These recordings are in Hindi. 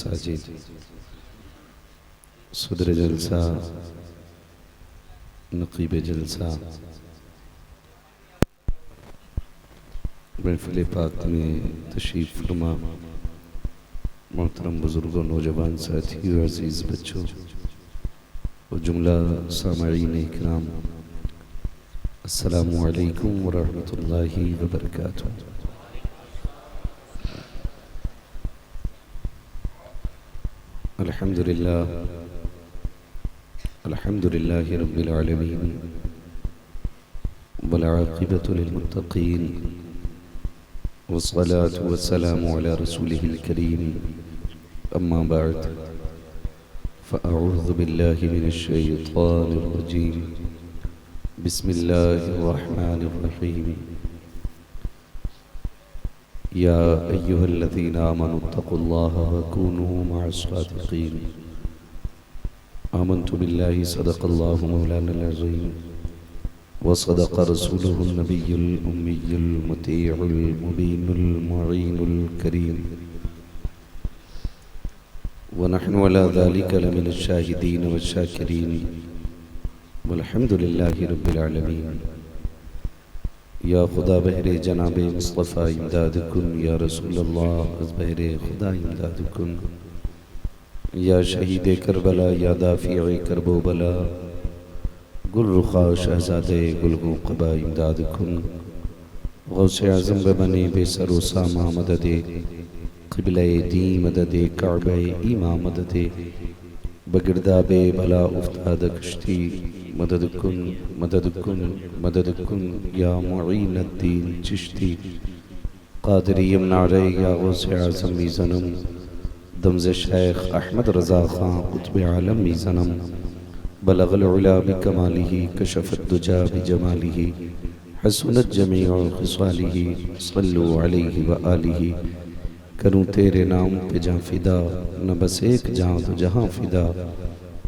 मसाजिद सदर जलसा नकीब जलसा महफिल पाक में तशरीफ़ फरमा मोहतरम बुज़ुर्गों, नौजवान साथियों, अज़ीज़ बच्चों और जुमला सामईन इकराम, अस्सलामु अलैकुम व रहमतुल्लाहि व बरकातुहू। अल्हम्दुलिल्लाहि रब्बिल आलमीन वल आक़िबतु लिल मुत्तक़ीन वस्सलातु वस्सलामु अला रसूलिहिल करीम, अम्मा बअद, फ़अऊज़ु बिल्लाहि मिनश शैतानिर रजीम, बिस्मिल्लाहिर रहमानिर रहीम। या अय्युहल्लज़ीना आमनुत्तक़ुल्लाह व कूनू मअस्सादिक़ीन। आमन्तु बिल्लाहि सदक़ल्लाहु मौलानल अज़ीम व सदक़ रसूलुहुन नबियुल उम्मियुल मुतीउल मुबीनुल मुईनुल करीम व नहनु अला ज़ालिका लमिनश शाहिदीन वश्शाकिरीन वल्हम्दुलिल्लाहि रब्बिल आलमीन। या खुदा बहरे जनाब मुस्तफ़ा इमदाद कुन, या रसूल अल्लाह अज़ बहरे खुदा इमदाद कुन। या शहीद करबला, या दाफ़िए करबो बला, गुल रुखा शहज़ादे गुलगो क़बा इमदाद कुन। गौसे आज़म बने बेसरो सामा मददे, क़िबले दी मददे, काबे ईमा मददे, बगिरदाबे बला उफ्ताद कश्ती मदद कुन मदद कुन मदद कुन। या मुईनुद्दीन चिश्ती क़ादिरी यमनारे, या गौसे आज़म मीज़नम, दमज़ शेख अहमद रज़ा ख़ां क़ुत्ब आलम मीज़नम, बलग़ल उला बिकमालिही कशफ़त दुजा बिजमालिही, हसनत जमीउ ख़िसालिही, सल्लु अलैहि व आलिही। करूँ तेरे नाम पे जाँ फ़िदा, न बस एक जाँ दो जहाँ फ़िदा,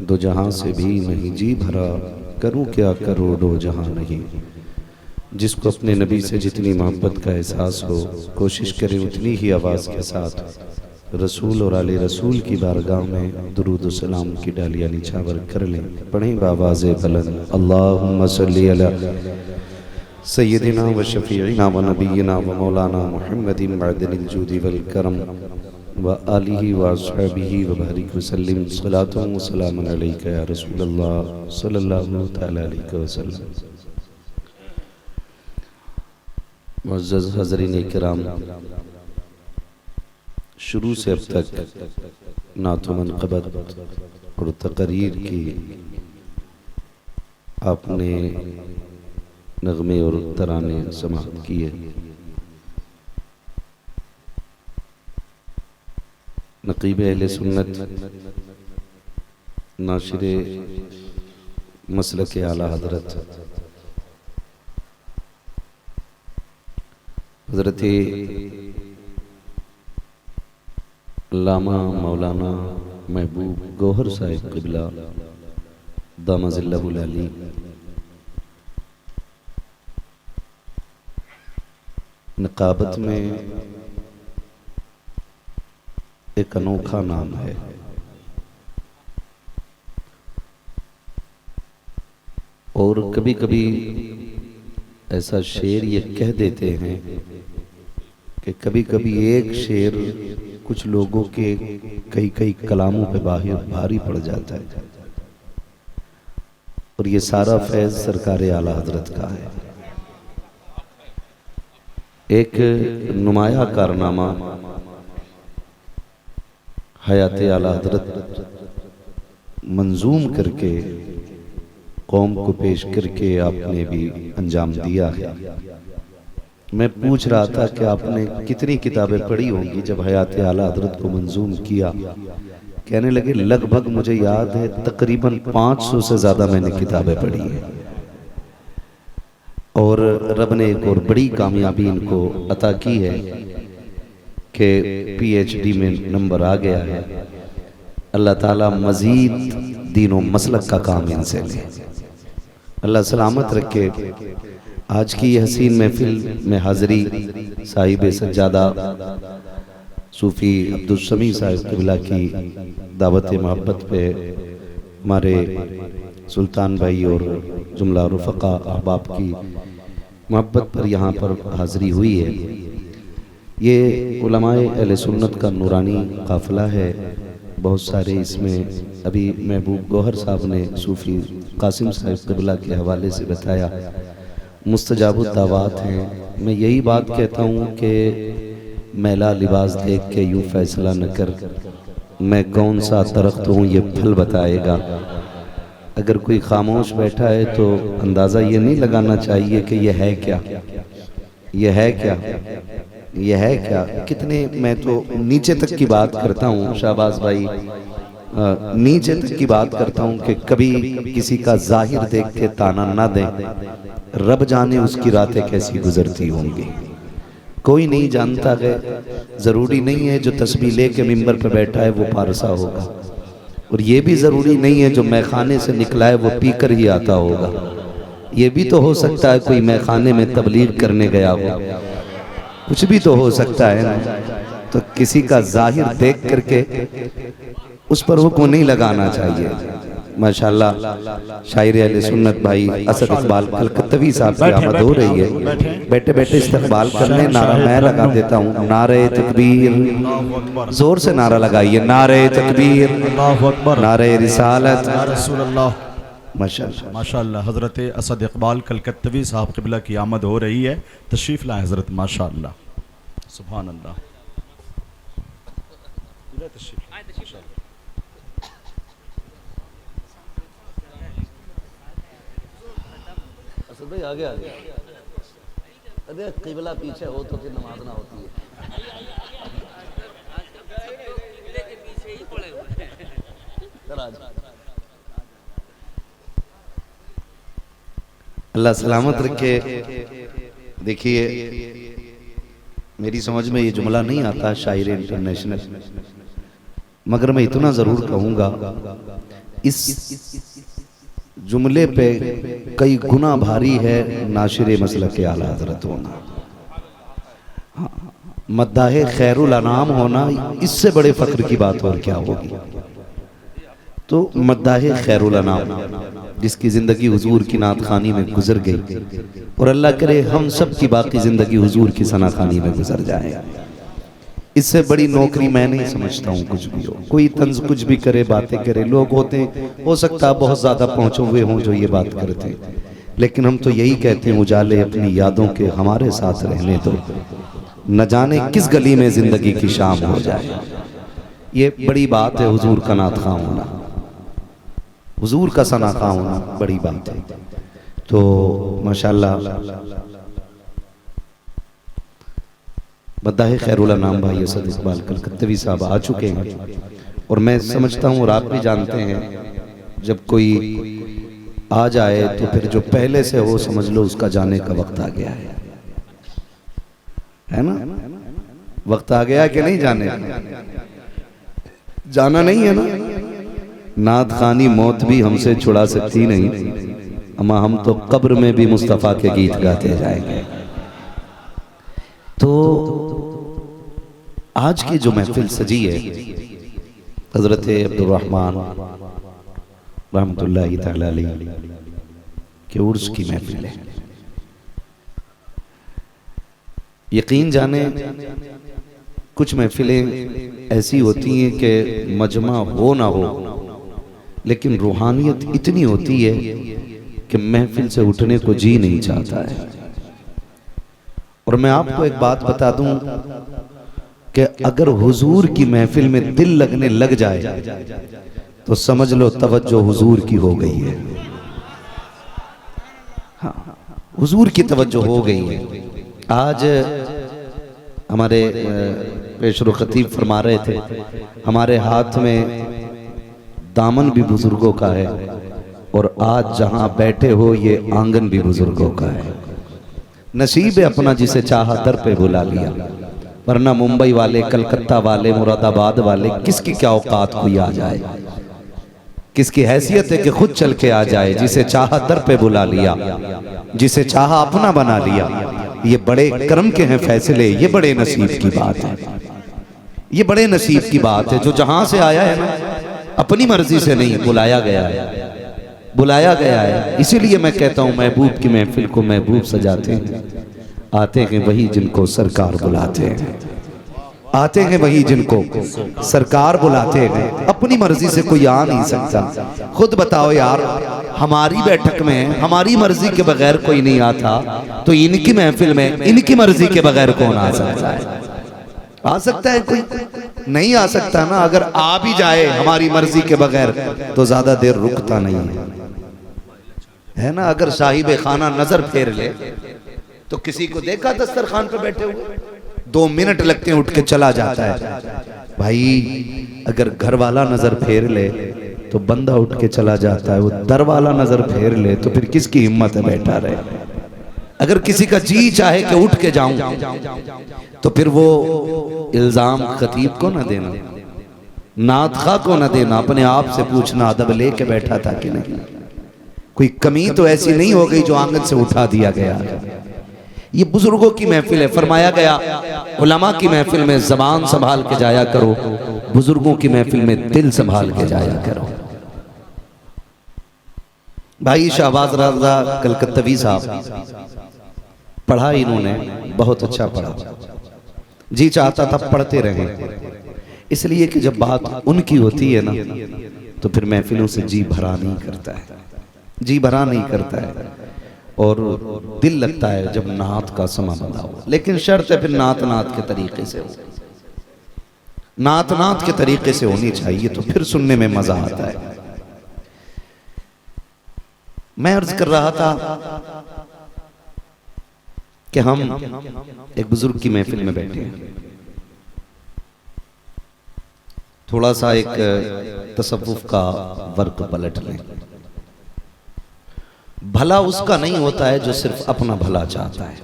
दो जहाँ से भी नहीं जी भरा, करूँ क्या करोड़ों जहाँ नहीं। जिसको अपने नबी से जितनी मोहब्बत का एहसास हो, कोशिश करे उतनी ही आवाज़ के साथ रसूल और आले रसूल की बारगाह में दुरूद व सलाम की डालियाँ निछावर कर लें। पढ़ें बावाज़े बुलंद, अल्लाहुम्मा सल्ली अला सय्यदिना व शफ़ीइना व नबीना व मौलाना मुहम्मदिन मअदनिल जूदि वल करम व आलिहि व अस्हाबिहि व बारिक व सल्लिम, सलातुन व सलामुन अलैका या रसूलल्लाह सल्लल्लाहु तआला अलैहि वसल्लम। मुअज़्ज़ज़ हज़रीन इकराम, शुरू से अब तक नात व मनक़बत और तक़रीर की आपने नग़मे और तराने समाअत किए। नक़ीब अहले सुन्नत, नाशिरे मसलक आला हज़रत हज़रत अल्लामा मौलाना महबूब गौहर साहिब क़िबला दामज़िल्लहुल अली नक़ाबत में एक अनोखा नाम है। और कभी कभी ऐसा शेर ये कह देते हैं कि कभी कभी एक शेर कुछ लोगों के कई कई कलामों पे भारी पड़ जाता है। और ये सारा फैज़ सरकार आला हज़रत का है। एक नुमाया कारनामा हयात आला हज़रत मंजूम करके कौम को पेश करके आपने भी अंजाम दिया है। मैं पूछ रहा था कि आपने कितनी किताबें पढ़ी होंगी जब हयात आला हज़रत को मंजूम किया। कहने लगे लगभग मुझे याद है तकरीबन 500 से ज़्यादा मैंने किताबें पढ़ी है। और रब ने एक और बड़ी कामयाबी इनको अता की है कि PhD में नंबर आ गया है। अल्लाह ताला मज़ीद दीनों मसलक का काम इनसे ले, अल्लाह सलामत रखे। आज की हसीन महफिल में हाज़री साहिब सज्जादा सूफ़ी अब्दुल समी साहिब क़िबला की दावत मोहब्बत पे हमारे सुल्तान भाई और जुमला रुफ़क़ा अहबाब की मोहब्बत पर यहाँ पर हाज़री हुई है। ये उलमाए अहले सुन्नत का नूरानी काफ़िला है। बहुत सारे इसमें अभी महबूब गौहर साहब ने सूफ़ी कासिम साहिब क़िबला के हवाले से बताया, मुस्तजाबुद दावात हैं। मैं यही बात कहता हूँ कि मैला लिबास देख के यूँ फैसला न कर, मैं कौन सा दरख्त हूँ ये फल बताएगा। अगर कोई खामोश बैठा है तो अंदाज़ा ये नहीं लगाना चाहिए कि यह है क्या, यह है क्या, यह है क्या। कितने, मैं तो नीचे तक की बात करता हूँ शाहबाज भाई, नीचे तक की बात करता हूँ कि कभी किसी का जाहिर देख के ताना ना दें, रब जाने उसकी रातें कैसी गुजरती होंगी। कोई नहीं जानता है, ज़रूरी नहीं है जो तस्बीह लेके मिंबर पे बैठा है वो पारसा होगा, और ये भी ज़रूरी नहीं है जो मैखाने से निकला है वो पीकर ही आता होगा। ये भी तो हो सकता है कोई मैखाने में तबलीग करने गया हो, कुछ भी तो हो सकता है ना। तो किसी का जाहिर देख करके उस पर हुक्म नहीं लगाना चाहिए। माशाअल्लाह शायर अहले सुन्नत भाई असद इकबाल कलकत्तवी साहब की आमद हो रही है। बैठे बैठे इस्तकबाल करने नारा मैं लगा देता हूँ, नारे तकबीर, जोर से नारा लगाइए, नारे तकबीर, नारे रिसालत, माशाअल्लाह माशाअल्लाह। हज़रत असद इकबाल कलकत्तवी साहब क़िबला की आमद हो रही है, तशरीफ़ लाएं हज़रत। माशाअल्लाह, सुभान अल्लाह। भाई आगे आगे, अरे क़िबला पीछे हो तो फिर नमाज ना होती है। अल्लाह सलामत रखे। देखिए मेरी समझ में ये जुमला नहीं आता शायर इंटरनेशनल, मगर मैं इतना ज़रूर कहूँगा, इस जुमले पे कई गुना भारी है नाशिर मसलक के आला हज़रत होना, मद्दाहे खैरुल अनाम होना, इससे बड़े फ़ख्र की बात और क्या होगी। तो मद्दाहे खैरुल अनाम जिसकी ज़िंदगी हुजूर की नात खानी में गुजर गई, और अल्लाह करे हम सब की बाकी ज़िंदगी हुजूर की सना खानी में गुजर जाए, इससे बड़ी नौकरी मैं नहीं समझता हूँ कुछ भी हो। कोई तंज कुछ भी करे, बातें करे, लोग होते हैं हो सकता है बहुत ज़्यादा पहुँचे हुए हों जो ये बात करते हैं, लेकिन हम तो यही कहते हैं उजाले अपनी यादों के हमारे साथ रहने दो, न जाने किस गली में ज़िंदगी की शाम हो जाए। ये बड़ी बात है हुजूर का नात खां होना, हुजूर का सना खां होना बड़ी बात है। तो माशाअल्लाह मद्दाहे खैरुल अनाम भाई असद इकबाल कलकत्तवी साहब आ चुके हैं, और मैं समझता हूँ और आप भी जानते हैं जब कोई आ जाए तो फिर जो पहले से हो समझ लो उसका जाने का वक्त आ गया है ना। वक्त आ गया कि नहीं जाने, जाना नहीं है ना। नात खानी मौत भी हमसे छुड़ा सकती नहीं, अमा हम तो कब्र में भी मुस्तफ़ा के गीत गाते जाएंगे। तो आज की जो महफिल सजी है हज़रत अब्दुल रहमान रहमतुल्लाहि तआला अलैहि के उर्स की महफिल है। यकीन जाने कुछ महफिलें ऐसी होती हैं कि मजमा हो ना हो, लेकिन रूहानियत इतनी होती है कि महफिल से उठने को जी नहीं चाहता है। और मैं आपको एक बात बता दूं कि अगर हुजूर की महफिल में दिल लगने लग जाए तो समझ लो तवज्जो हुजूर की हो गई है। हाँ, हुजूर की तवज्जो हो गई है। आज हमारे पेशरो खतीब फरमा रहे थे, हमारे हाथ में दामन भी बुजुर्गों का है, और आज जहां बैठे हो ये आंगन भी बुजुर्गों का है। नसीब है अपना जिसे चाहा दर पे बुला लिया, वरना मुंबई वाले, कलकत्ता वाले, मुरादाबाद वाले किसकी क्या औकात कोई आ जाए, किसकी हैसियत है कि खुद चल के आ जाए। जिसे चाहा दर पे बुला लिया, जिसे चाहा अपना बना लिया। ये बड़े कर्म के हैं फैसले, ये बड़े नसीब की बात है। ये बड़े नसीब की बात है। जो जहां से आया है ना, अपनी मर्जी से नहीं, बुलाया गया है, बुलाया गया है। इसीलिए मैं कहता हूं महबूब की महफिल को महबूब सजाते हैं, आते हैं वही जिनको सरकार बुलाते हैं, आते हैं वही जिनको सरकार बुलाते हैं। अपनी मर्जी से कोई आ नहीं सकता। खुद बताओ यार, हमारी बैठक में हमारी मर्जी के बगैर कोई नहीं आता, तो इनकी महफिल में इनकी मर्जी के बगैर कौन आ सकता है? आ सकता है कोई? नहीं आ सकता ना। अगर आ भी जाए हमारी मर्जी के बगैर तो ज्यादा देर रुकता नहीं है ना। अगर साहिब खाना नजर फेर ले तो किसी को देखा दस्तरखान पे बैठे हुए 2 मिनट लगते हैं, उठ के चला जाता है। भाई अगर घर वाला नजर फेर ले तो बंदा उठ के चला जाता है, वो दर वाला नजर फेर ले तो फिर किसकी हिम्मत है बैठा रहे। अगर किसी का जी चाहे कि उठ के जाऊं तो फिर वो इल्जाम खतीब को ना देना, नातखा को ना देना, अपने आप से पूछना अदब लेके बैठा था कि नहीं। कोई कमी तो ऐसी नहीं हो गई जो आंगन से उठा दिया गया। ये बुजुर्गों की महफिल है। फरमाया गया उलमा की महफिल में जबान संभाल के जाया करो, बुजुर्गों की महफिल में दिल संभाल के जाया करो। भाई शहबाज रज़ा कलकत्तवी साहब, पढ़ा इन्होंने बहुत अच्छा पढ़ा, जी चाहता था पढ़ते रहे। इसलिए कि जब बात उनकी होती है ना तो फिर महफिलों से जी भरा नहीं करता है, जी भरा नहीं करता है, और दिल लगता है जब नात का समा बंधा हो। लेकिन शर्त है फिर नात नात के तरीके से हो, नात नात के तरीके से होनी चाहिए, तो फिर सुनने में मजा आता है। मैं अर्ज कर रहा था कि हम एक बुजुर्ग की महफिल में बैठे हैं, थोड़ा सा एक तसव्वुफ का वर्क पलट लें। भला उसका नहीं होता है जो सिर्फ अपना भला चाहता है,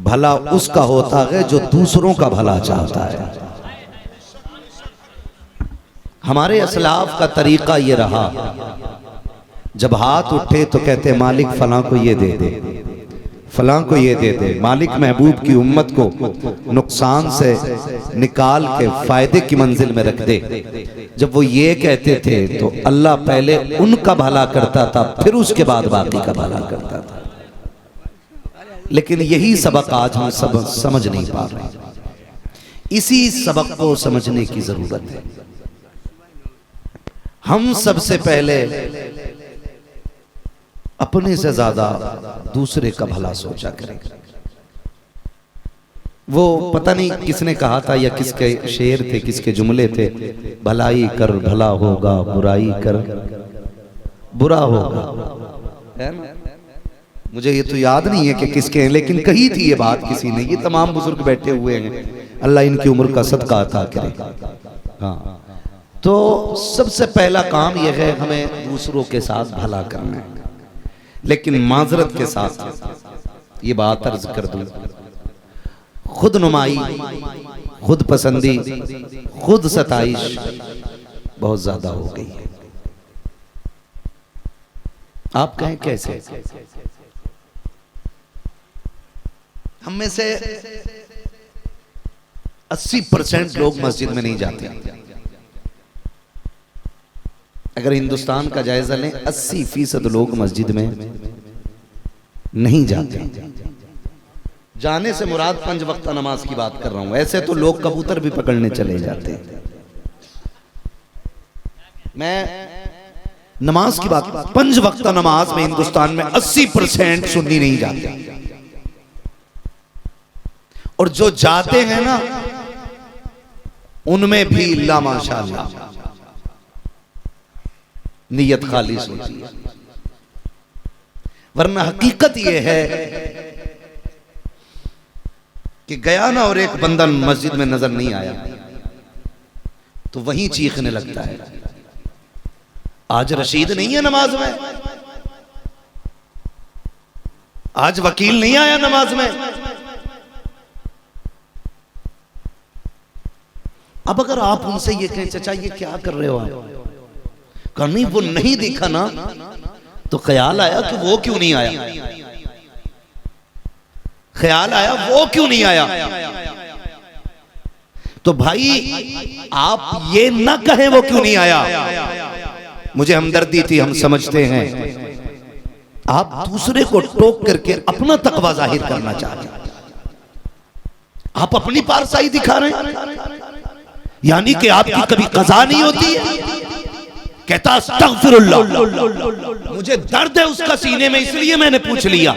भला उसका होता है जो दूसरों का भला चाहता है। हमारे असलाफ का तरीका ये रहा, जब हाथ उठे तो कहते मालिक फलां को ये दे दे, फलां को ये दे दे। मालिक महबूब की उम्मत को नुकसान से निकाल के फायदे की मंजिल में रख दे। जब वो ये कहते थे तो अल्लाह पहले उनका भला करता था, फिर उसके बाद बाकी का भला करता था। लेकिन यही सबक आज हम सब समझ नहीं पा रहे। इसी सबक को समझने की जरूरत है। हम सबसे पहले अपने से ज्यादा दूसरे का भला सोचा करें। वो पता नहीं किसने कहा था या किसके शेर थे, किसके जुमले थे, भलाई कर भला होगा, बुराई कर बुरा होगा, है ना? मुझे ये तो याद नहीं है कि किसके हैं, लेकिन कही थी ये बात किसी ने। ये तमाम बुजुर्ग बैठे हुए हैं, अल्लाह इनकी उम्र का सदका अता करे। हाँ, तो सबसे पहला काम यह है हमें दूसरों के साथ भला करना है। लेकिन माजरत के साथ ये बात अर्ज कर दूं, खुद नुमाई, खुद पसंदी, खुद सताइश बहुत ज्यादा हो गई है। आप कहें कैसे? हम में से 80% लोग मस्जिद में नहीं जाते। अगर हिंदुस्तान का जायजा लें, 80% लोग मस्जिद में नहीं जाते। जाने से मुराद 5 वक्त नमाज की बात कर रहा हूं। ऐसे तो लोग कबूतर भी पकड़ने चले जाते हैं। मैं नमाज की बात, 5 वक्त नमाज में हिंदुस्तान में 80% सुन्नी नहीं जाते। और जो जाते हैं ना, उनमें भी इल्ला माशाअल्लाह नियत खालिस होती है। वरना हकीकत यह है कि गया ना और एक बंदा मस्जिद में नजर नहीं आया तो वहीं चीखने लगता है, आज रशीद नहीं है नमाज में, आज वकील नहीं आया नमाज में। अब अगर आप उनसे ये कहें, चाचा ये क्या कर रहे हो आप? कहा नहीं, वो नहीं देखा ना, तो ख्याल आया कि वो क्यों नहीं आया, ख्याल आया वो क्यों नहीं आया। तो भाई आप ये ना कहें वो क्यों नहीं आया, मुझे हमदर्दी थी, हम समझते हैं आप दूसरे को टोक करके अपना तकवा जाहिर करना चाहते हैं, आप अपनी पारसाई दिखा रहे हैं, यानी कि आपकी कभी कज़ा नहीं होती है। कहता अस्तगफिरुल्लाह, मुझे दर्द है उसका सीने में, इसलिए मैंने पूछ लिया।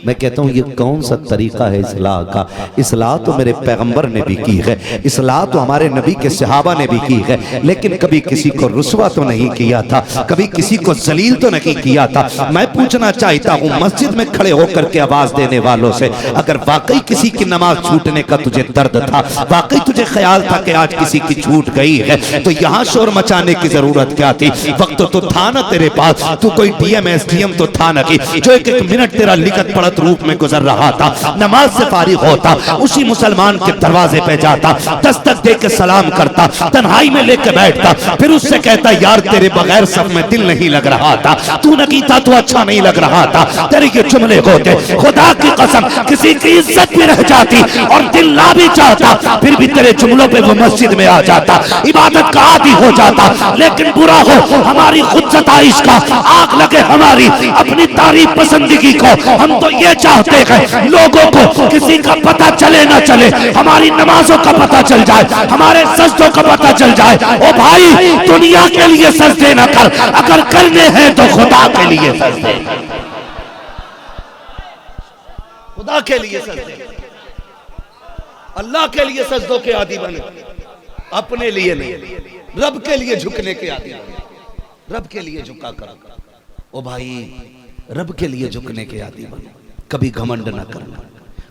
मैं कहता हूं ये कौन सा तरीका है इस्लाह का? इस्लाह तो मेरे पैगंबर ने भी की है, इस्लाह तो हमारे नबी के सहाबा ने भी की है, लेकिन कभी किसी को रुस्वा तो नहीं किया था, कभी किसी को जलील तो नहीं किया था। मैं पूछना चाहता हूं मस्जिद में खड़े होकर के आवाज देने वालों से, अगर वाकई किसी की नमाज छूटने का तुझे दर्द था, वाकई तुझे ख्याल था कि आज किसी की छूट गई है, तो यहां शोर मचाने की जरूरत क्या थी? वक्त तो था ना तेरे पास, तू कोई डीएम एसडीएम तो था ना कि जो एक एक मिनट तेरा लिखत पढ़त रूप में गुजर रहा था, नमाज से फारिग होता, उसी मुसलमान के दरवाजे पे जाता, दस्तक दे के सलाम करता, तन्हाई में लेके बैठता, फिर उससे कहता यार तेरे बगैर सब में दिल नहीं लग रहा था, तू नहीं था तो अच्छा नहीं लग रहा था, तेरे ये जुमले होते, खुदा की कसम किसी की इज्जत भी रह जाती और दिल ना भी चाहता, फिर भी तेरे जुमलों पे वो मस्जिद में आ जाता, इबादत का आदी हो जाता। लेकिन बुरा हो हमारी खुद सताइश का, आग लगे हमारी अपनी तारीफ पसंदगी को, हम तो ये चाहते हैं लोगों को किसी का पता चले ना चले, हमारी नमाजों का पता चल जाए, हमारे सजदों का पता चल जाए। ओ भाई दुनिया के लिए सजदे ना कर, अगर करने हैं तो खुदा के लिए सजदे, खुदा के लिए सजदे, अल्लाह के लिए सजदों के आदी बने, अपने लिए नहीं, रब के लिए झुकने के आदी बने, रब के लिए झुका कर। ओ भाई रब के लिए झुकने के आदी बनो, कभी घमंड न करना।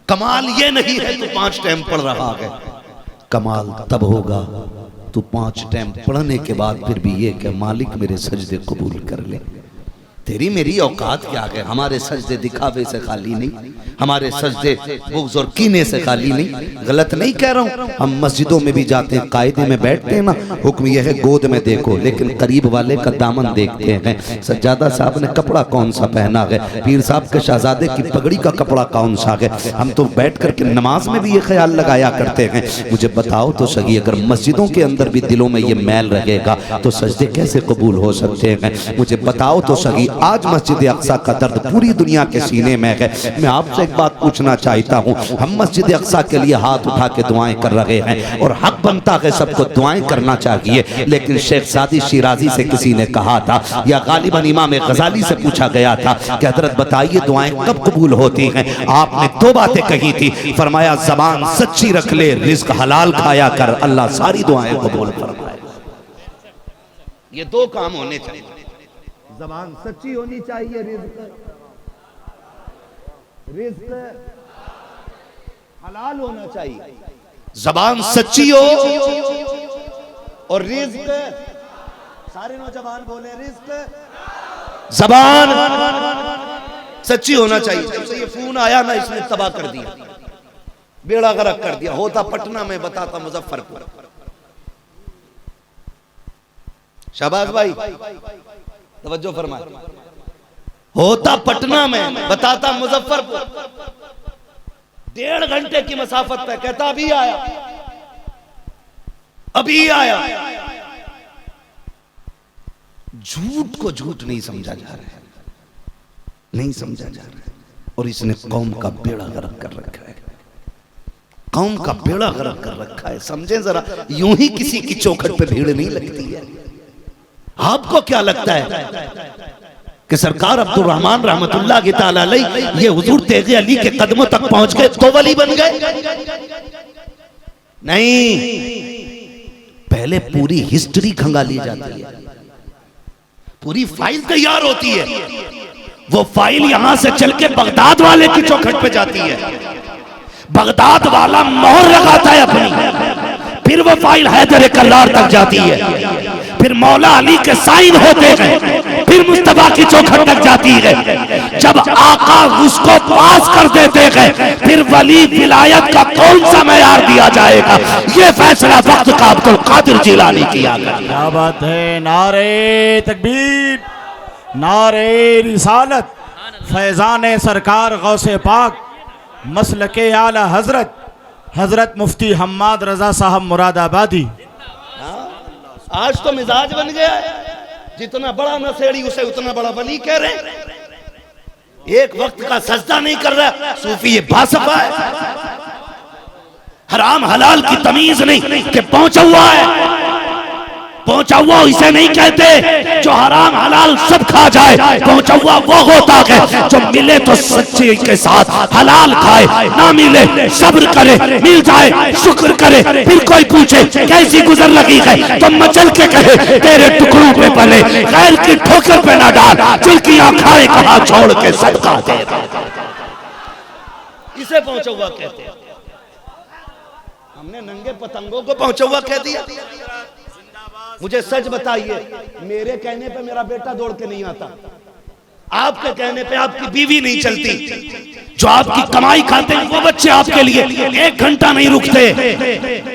कमाल ये नहीं है तू 5 टाइम पढ़ रहा है, कमाल तब होगा तू 5 टाइम पढ़ने के बाद फिर भी ये कि मालिक मेरे सजदे कबूल कर ले। तेरी मेरी औकात क्या है? हमारे सजदे दिखावे से खाली नहीं, हमारे सजदे बुग़्ज़ और कीने से खाली नहीं। गलत नहीं कह रहा हूँ, हम मस्जिदों में भी जाते हैं, कायदे में बैठते हैं ना, हुक्म यह है गोद में देखो, लेकिन करीब वाले का दामन देखते हैं। सज्जादा साहब ने कपड़ा कौन सा पहना है, पीर साहब के शहजादे की पगड़ी का कपड़ा कौन सा है, हम तो बैठ करके नमाज में भी ये ख्याल लगाया करते हैं। मुझे बताओ तो सही, अगर मस्जिदों के अंदर भी दिलों में ये मैल रहेगा तो सजदे कैसे कबूल हो सकते हैं? मुझे बताओ तो सही, आज मस्जिद अक्सा का दर्द पूरी दुनिया के सीने में है। मैं आपसे एक बात पूछना चाहता हूँ, हम मस्जिद अक्सा के लिए हाथ उठा के दुआएं कर रहे हैं और हक बनता है सबको दुआएं करना चाहिए, लेकिन शेख सादी शिराजी से किसी ने कहा था, या गालिबन इमाम गजाली से पूछा गया था कि हजरत बताइए दुआएं कब कबूल होती हैं? आपने 2 बातें कही थी, फरमाया जबान सच्ची रख ले, रिज्क हलाल खाया कर, अल्लाह सारी दुआएं कबूल फरमाए। ये 2 काम होने चाहिए, ज़बान सच्ची होनी चाहिए, रिज़्क़ हलाल होना चाहिए। ज़बान सच्ची हो और रिज़्क़, सारे नौजवान बोले रिज़्क़, ज़बान सच्ची होना चाहिए। जब से ये फोन आया ना, इसने तबाह कर दिया, बेड़ा गर्क कर दिया। होता पटना में, बताता मुजफ्फरपुर। शाबाश भाई, तवज्जो फरमाए। होता पटना में, बताता मुजफ्फरपुर। 1.5 घंटे की मसाफत पे, कहता अभी आया, अभी आया। झूठ को झूठ नहीं समझा जा रहा है, नहीं समझा जा रहा है, और इसने कौम का बेड़ा गर्क कर रखा है, कौम का बेड़ा गर्क कर रखा है। समझे जरा, यूं ही किसी की चौखट पे भीड़ नहीं लगती है। आपको क्या लगता है कि सरकार अब्दुल रहमान रहमतुल्लाह की ताला अलैह ये हुजूर तेगे अली के कदमों तक पहुंच गए तो वली बन गए? नहीं, पहले पूरी हिस्ट्री खंगाली जाती है, पूरी फाइल तैयार होती है। वो फाइल यहां से चल के बगदाद वाले की चौखट पे जाती है, बगदाद वाला मोहर लगाता है अपनी, फिर वो फाइल हैदर कल्लार तक जाती है, फिर मौला अली के साइन होते हैं, फिर मुस्तफा की चौखट तक जाती है। जब आका उसको पास कर देते हैं, फिर वली विलायत का कौन सा मेयार दिया जाएगा, ये फैसला वक्त का अब्दुल कादिर जिलानी किया। क्या बात है, नारे तकबीर, नारे रिसालत, फैजान सरकार गौसे पाक, मसलके आला हजरत हजरत मुफ्ती हम्माद रजा साहब मुरादाबादी। आज तो मिजाज बन गया है, जितना बड़ा नशेड़ी उसे उतना बड़ा वली कह रहे हैं। एक वक्त का सजदा नहीं कर रहा सूफी, ये बासफा है। हराम हलाल की तमीज नहीं कि पहुंचा हुआ है, पहुंचा हुआ इसे नहीं कहते जो हराम हलाल सब खा जाए। पहुंचा हुआ वो होता है जो मिले तो सच्चे के साथ हलाल खाए, ना मिले सब्र करे, मिल जाए शुक्र करे। फिर कोई पूछे कैसी गुजर लगी है तो मचल के कहे तेरे टुकड़ों पे पले, गैर की ठोकर पे ना डाल, चिल्कियां खाए कहा छोड़ के सदका दे। इसे पहुंचा हुआ कहते हैं। हमने नंगे पतंगों को पहुंचा हुआ कह दिया। मुझे सच बताइए, मेरे कहने पे मेरा बेटा दौड़ के नहीं आता, आपके कहने पे आपकी बीवी नहीं चलती, जो आपकी कमाई खाते हैं वो बच्चे आपके लिए 1 घंटा नहीं रुकते।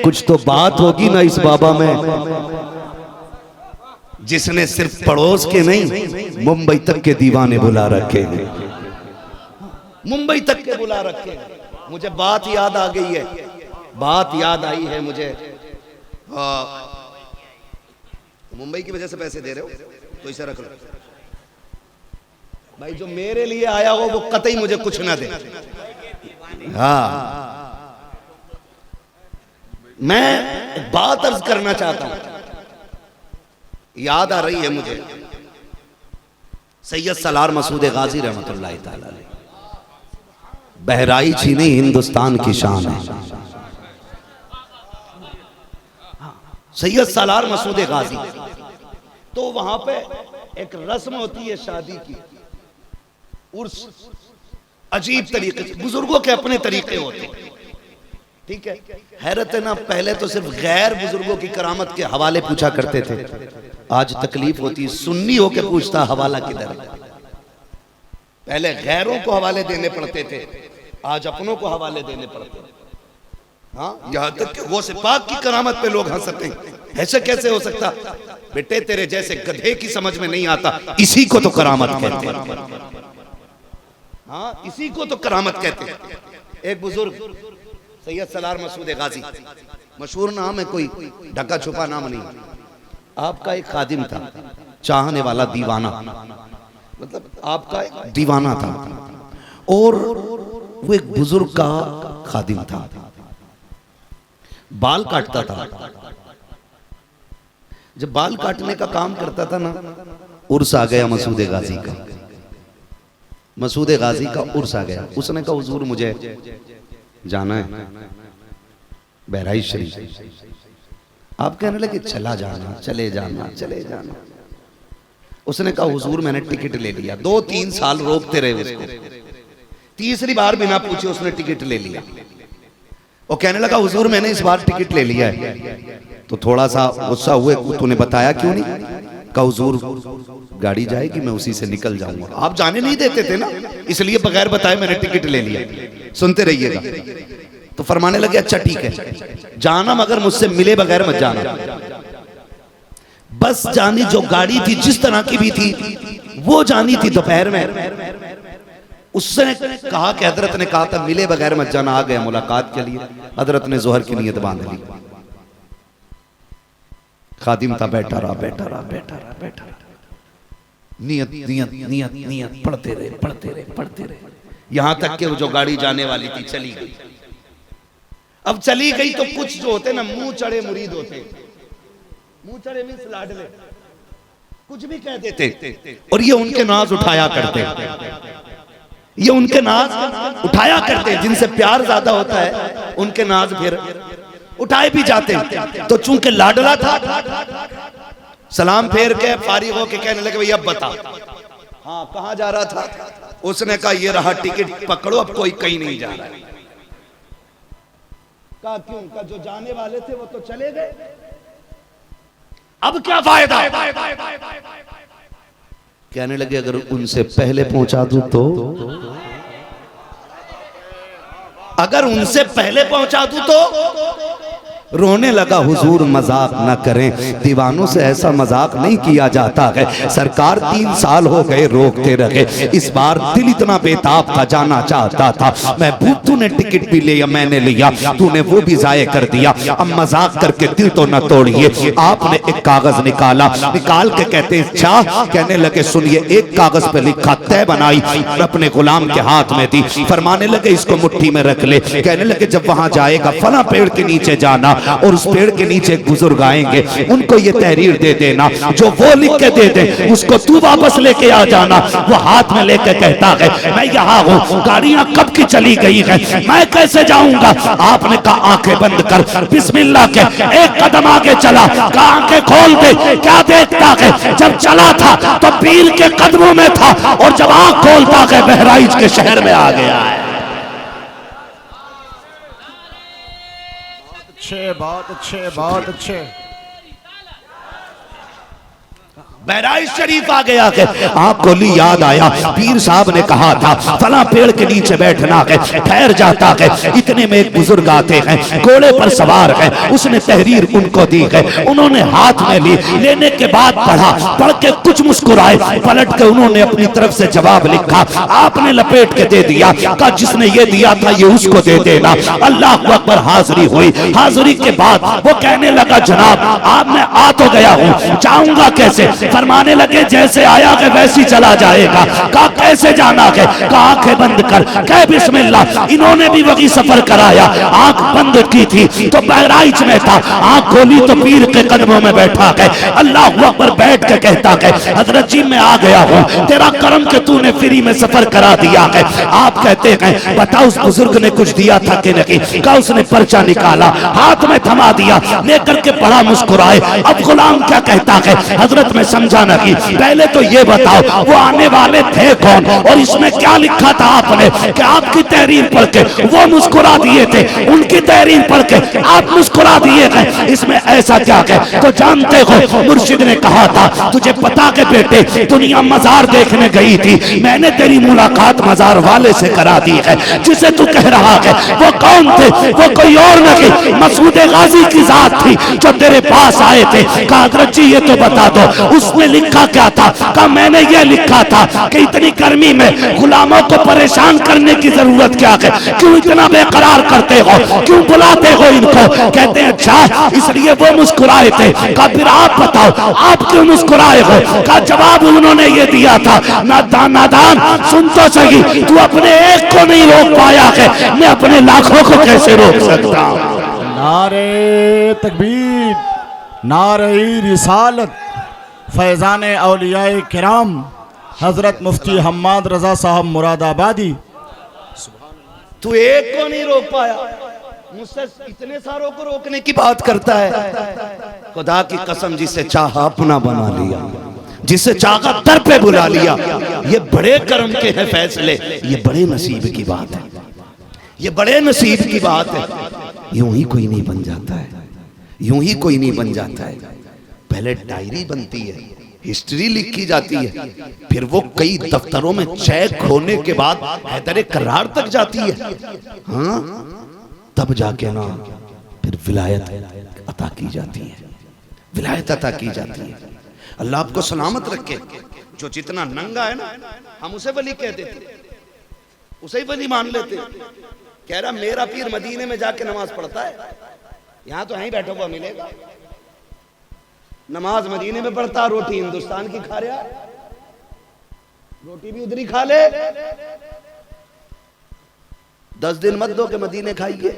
कुछ तो बात होगी ना इस बाबा में, जिसने सिर्फ पड़ोस के नहीं मुंबई तक के दीवाने बुला रखे हैं। मुंबई तक के बुला रखे हैं। मुझे बात याद आ गई है, बात याद आई है मुझे। मुंबई की वजह से पैसे दे रहे हो तो इसे रख लो भाई, जो मेरे लिए आया हो वो कतई मुझे कुछ ना दे। हाँ, मैं एक बात अर्ज करना चाहता हूं, याद आ रही है मुझे। सैयद सलार मसूद गाजी रहमतुल्लाह ताला अलैह, बहराइच ही नहीं हिंदुस्तान की शान है। सैयद सलार मसूद गाजी, तो वहां पे एक रस्म होती है शादी की, उर्स। अजीब तरीके से बुजुर्गों के अपने तरीके होते हैं, ठीक है। हैरत है ना, पहले तो सिर्फ गैर बुजुर्गों की करामत के हवाले पूछा करते थे, आज तकलीफ होती, सुन्नी होके पूछता हवाला किधर है। पहले गैरों को हवाले देने पड़ते थे, आज अपनों को हवाले देने पड़ते हैं। हाँ, यहाँ तक कि वो से पाक की करामत पे लोग हंसते हैं। ऐसे कैसे हो सकता? बेटे तेरे जैसे गधे की समझ में नहीं आता, इसी को तो करामत कहते हैं। हाँ, इसी को तो करामत कहते हैं। एक बुजुर्ग सैयद सलार मसूद गाजी, मशहूर नाम है, कोई ढका छुपा नाम नहीं। आपका एक खादिम था, चाहने वाला दीवाना, मतलब आपका एक दीवाना था, और वो एक बुजुर्ग का खादिम था, बाल काटता था। जब बाल काटने का काम करता था ना, उर्स आ गया मसूद गाजी का, मसूद गाजी का उर्स आ गया। उसने कहा हुजूर मुझे जाना है बहराइच शरीफ। आप कहने लगे चला जाना, चले जाना, चले जाना। उसने कहा हुजूर मैंने टिकट ले लिया। 2-3 साल रोकते रहे उसको, तीसरी बार बिना पूछे उसने टिकट ले लिया। वो कहने लगा हुजूर मैंने इस बार टिकट ले लिया है। तो थोड़ा सा गुस्सा हुए, तूने बताया क्यों नहीं? कहा हुजूर गाड़ी जाएगी, मैं उसी से निकल जाऊंगा। आप जाने नहीं देते थे ना, इसलिए बगैर बताए मैंने टिकट ले लिया। सुनते रहिएगा। तो फरमाने लगे अच्छा ठीक है, जाना मगर मुझसे मिले बगैर मत जाना। बस जानी जो गाड़ी थी जिस तरह की भी थी वो जानी थी दोपहर में। उसने कहा कि हजरत ने कहा था मिले बगैर मत जाना। आ गया मुलाकात के लिए, हजरत ने जोहर की नियत बांध ली। खादिम था, बैठा रहा, बैठा रहा, बैठा रहा, बैठा रहा, नियत नियत नियत नियत पढ़ते रहे, पढ़ते रहे, पढ़ते रहे, यहां तक कि वो जो गाड़ी जाने वाली थी चली गई। अब चली गई तो कुछ जो होते ना मुंह चढ़े मुरीद होते, मुंह चढ़े मींस लाडले, कुछ भी कह देते और ये उनके नाज उठाया करते, ये उनके नाज उठाया करते। जिनसे प्यार ज्यादा होता है उनके नाज फिर उठाए भी जाते। तो चूंकि लाडला था, सलाम फेर के फारिग होके कहने लगे भैया अब बता, हाँ कहाँ जा रहा था? उसने कहा ये रहा टिकट पकड़ो, अब कोई कहीं नहीं जा रहा है। कहा क्यों? कहा जो जाने वाले थे वो तो चले गए, अब क्या फायदा? कहने लगे अगर उनसे पहले पहुंचा दूं तो, अगर उनसे पहले पहुंचा दूं तो रोने लगा, हुजूर मजाक न करें, दीवानों से ऐसा मजाक नहीं किया जाता है। सरकार 3 साल हो गए रोकते रहे, इस बार दिल इतना बेताब था, जाना चाहता था। महबूब तूने टिकट भी लिया, मैंने लिया, तूने वो भी जाये कर दिया, अब मजाक करके दिल तो न तोड़िए। आपने एक कागज निकाला, निकाल के कहते अच्छा, कहने लगे सुनिए, एक कागज पे लिखा, तय बनाई, अपने गुलाम के हाथ में दी, फरमाने लगे इसको मुट्ठी में रख ले। कहने लगे जब वहां जाएगा फला पेड़ के नीचे जाना, और उस पेड़ के नीचे एक बुजुर्ग आएंगे, उनको ये तहरीर दे देना, जो वो लिख के दे दे उसको तू वापस लेके आ जाना। वो हाथ में लेके कहता है मैं यहाँ हूँ, गाड़ियां कब की चली गई है, मैं कैसे जाऊंगा। आपने कहा आंखें बंद कर, बिस्मिल्लाह के एक कदम आगे चला, कहा आंखें खोल दे, क्या देखता है। जब चला था तो पीर के कदमों में था, और जब आंख खोलता है बहराइच के शहर में आ गया है। अच्छे, बहुत अच्छे, बहुत अच्छे। बहराइच शरीफ आ गया है। आपको ली याद आया, पीर साहब ने कहा था फला पेड़ के नीचे बैठना है, ठहर जाता है। इतने में एक बुजुर्ग आते हैं, घोड़े पर सवार है, उसने तहरीर उनको दी है, उन्होंने हाथ में ली, लेने के बाद पढ़ा, पढ़ के कुछ मुस्कुराए, पलट के उन्होंने अपनी तरफ से जवाब लिखा, आपने लपेट के दे दिया, कहा जिसने ये दिया था ये उसको दे देना। अल्लाह अकबर, हाजिरी हुई। हाजिरी के बाद वो कहने लगा जनाब आप मैं आ तो गया हूँ, जाऊंगा कैसे। फरमाने लगे जैसे आया है वैसी चला जाएगा। कहा कैसे जाना है, कहा आंखें बंद कर, कह बिस्मिल्लाह। इन्होंने भी वही सफर कराया, आंख बंद की थी तो बहराइच में था, आंख खोली तो पीर के कदमों में बैठा है। अल्लाह अकबर, बैठ के कहता है हजरत जी मैं आ गया हूँ, तेरा करम के तूने फ्री में सफर करा दिया है। आप कहते हैं बता उस बुजुर्ग ने कुछ दिया था कि नहीं। कहा उसने पर्चा निकाला, हाथ में थमा दिया, लेकर के बड़ा मुस्कुराए। अब गुलाम क्या कहता है, हजरत में समझा नहीं, पहले तो ये बताओ वो आने वाले थे कौन, और इसमें क्या लिखा था आपने कि आपकी तहरीर पढ़ के वो मुस्कुरा दिए थे, उनकी तहरीर पढ़ के आप मुस्कुरा दिए थे, इसमें ऐसा क्या है। तो जानते हो मुर्शिद ने कहा था तुझे पता के बेटे दुनिया मजार देखने गई थी, मैंने तेरी मुलाकात मजार वाले से करा दी है। जिसे तू कह रहा है वो कौन थे, वो कोई और नहीं मसूद गाजी की जात थी जो तेरे पास आए थे। कहा हजरत जी ये तो बता दो उसने लिखा क्या था। कहा मैंने ये लिखा था कि इतनी गर्मी में गुलामों को परेशान करने की जरूरत क्या है, क्यों इतना बेकरार करते हो, क्यों बुलाते हो इनको। कहते हैं अच्छा इसलिए वो मुस्कुराए थे। कहा फिर आप बताओ आप क्यों मुस्कुराए हो। कहा जवाब उन्होंने ये दिया था नादान सुन तो सही, तू अपने एक को नहीं रोक पाया है, मैं अपने लाखों को कैसे रोक सकता हूँ। नारे तकबीर, नारे रिसालत, फैज़ान औलियाए किराम हजरत मुफ्ती हम्माद रजा साहब मुरादाबादी। तू एक को नहीं रोक पाया, मुझसे इतने सारों को रोकने की बात करता है। खुदा की कसम जिसे चाहा अपना बना लिया, जिसे चाहा दर पे बुला लिया। ये बड़े कर्म के हैं फैसले, ये बड़े नसीब की बात है, ये बड़े नसीब की बात है। यूं ही कोई नहीं बन जाता है, यूं ही कोई नहीं बन जाता है। पहले डायरी बनती है, हिस्ट्री लिखी जाती है, फिर वो कई दफ्तरों में चेक होने के बाद हैदर करार तक जाती है। हाँ तब जाके ना फिर विलायत अता की जाती है, विलायत अता की जाती है। अल्लाह आपको सलामत रखे। जो जितना नंगा है ना हम उसे वली कह देते, उसे ही वली मान लेते। कह रहा मेरा पीर मदीने में जाके नमाज पढ़ता है, यहां तो यहीं बैठा हुआ मिलेगा। नमाज मदीने में पढ़ता, रोटी हिंदुस्तान की खा रहा, रोटी भी उधर ही खा ले। 10 दिन मत दो के मदीने खाइए,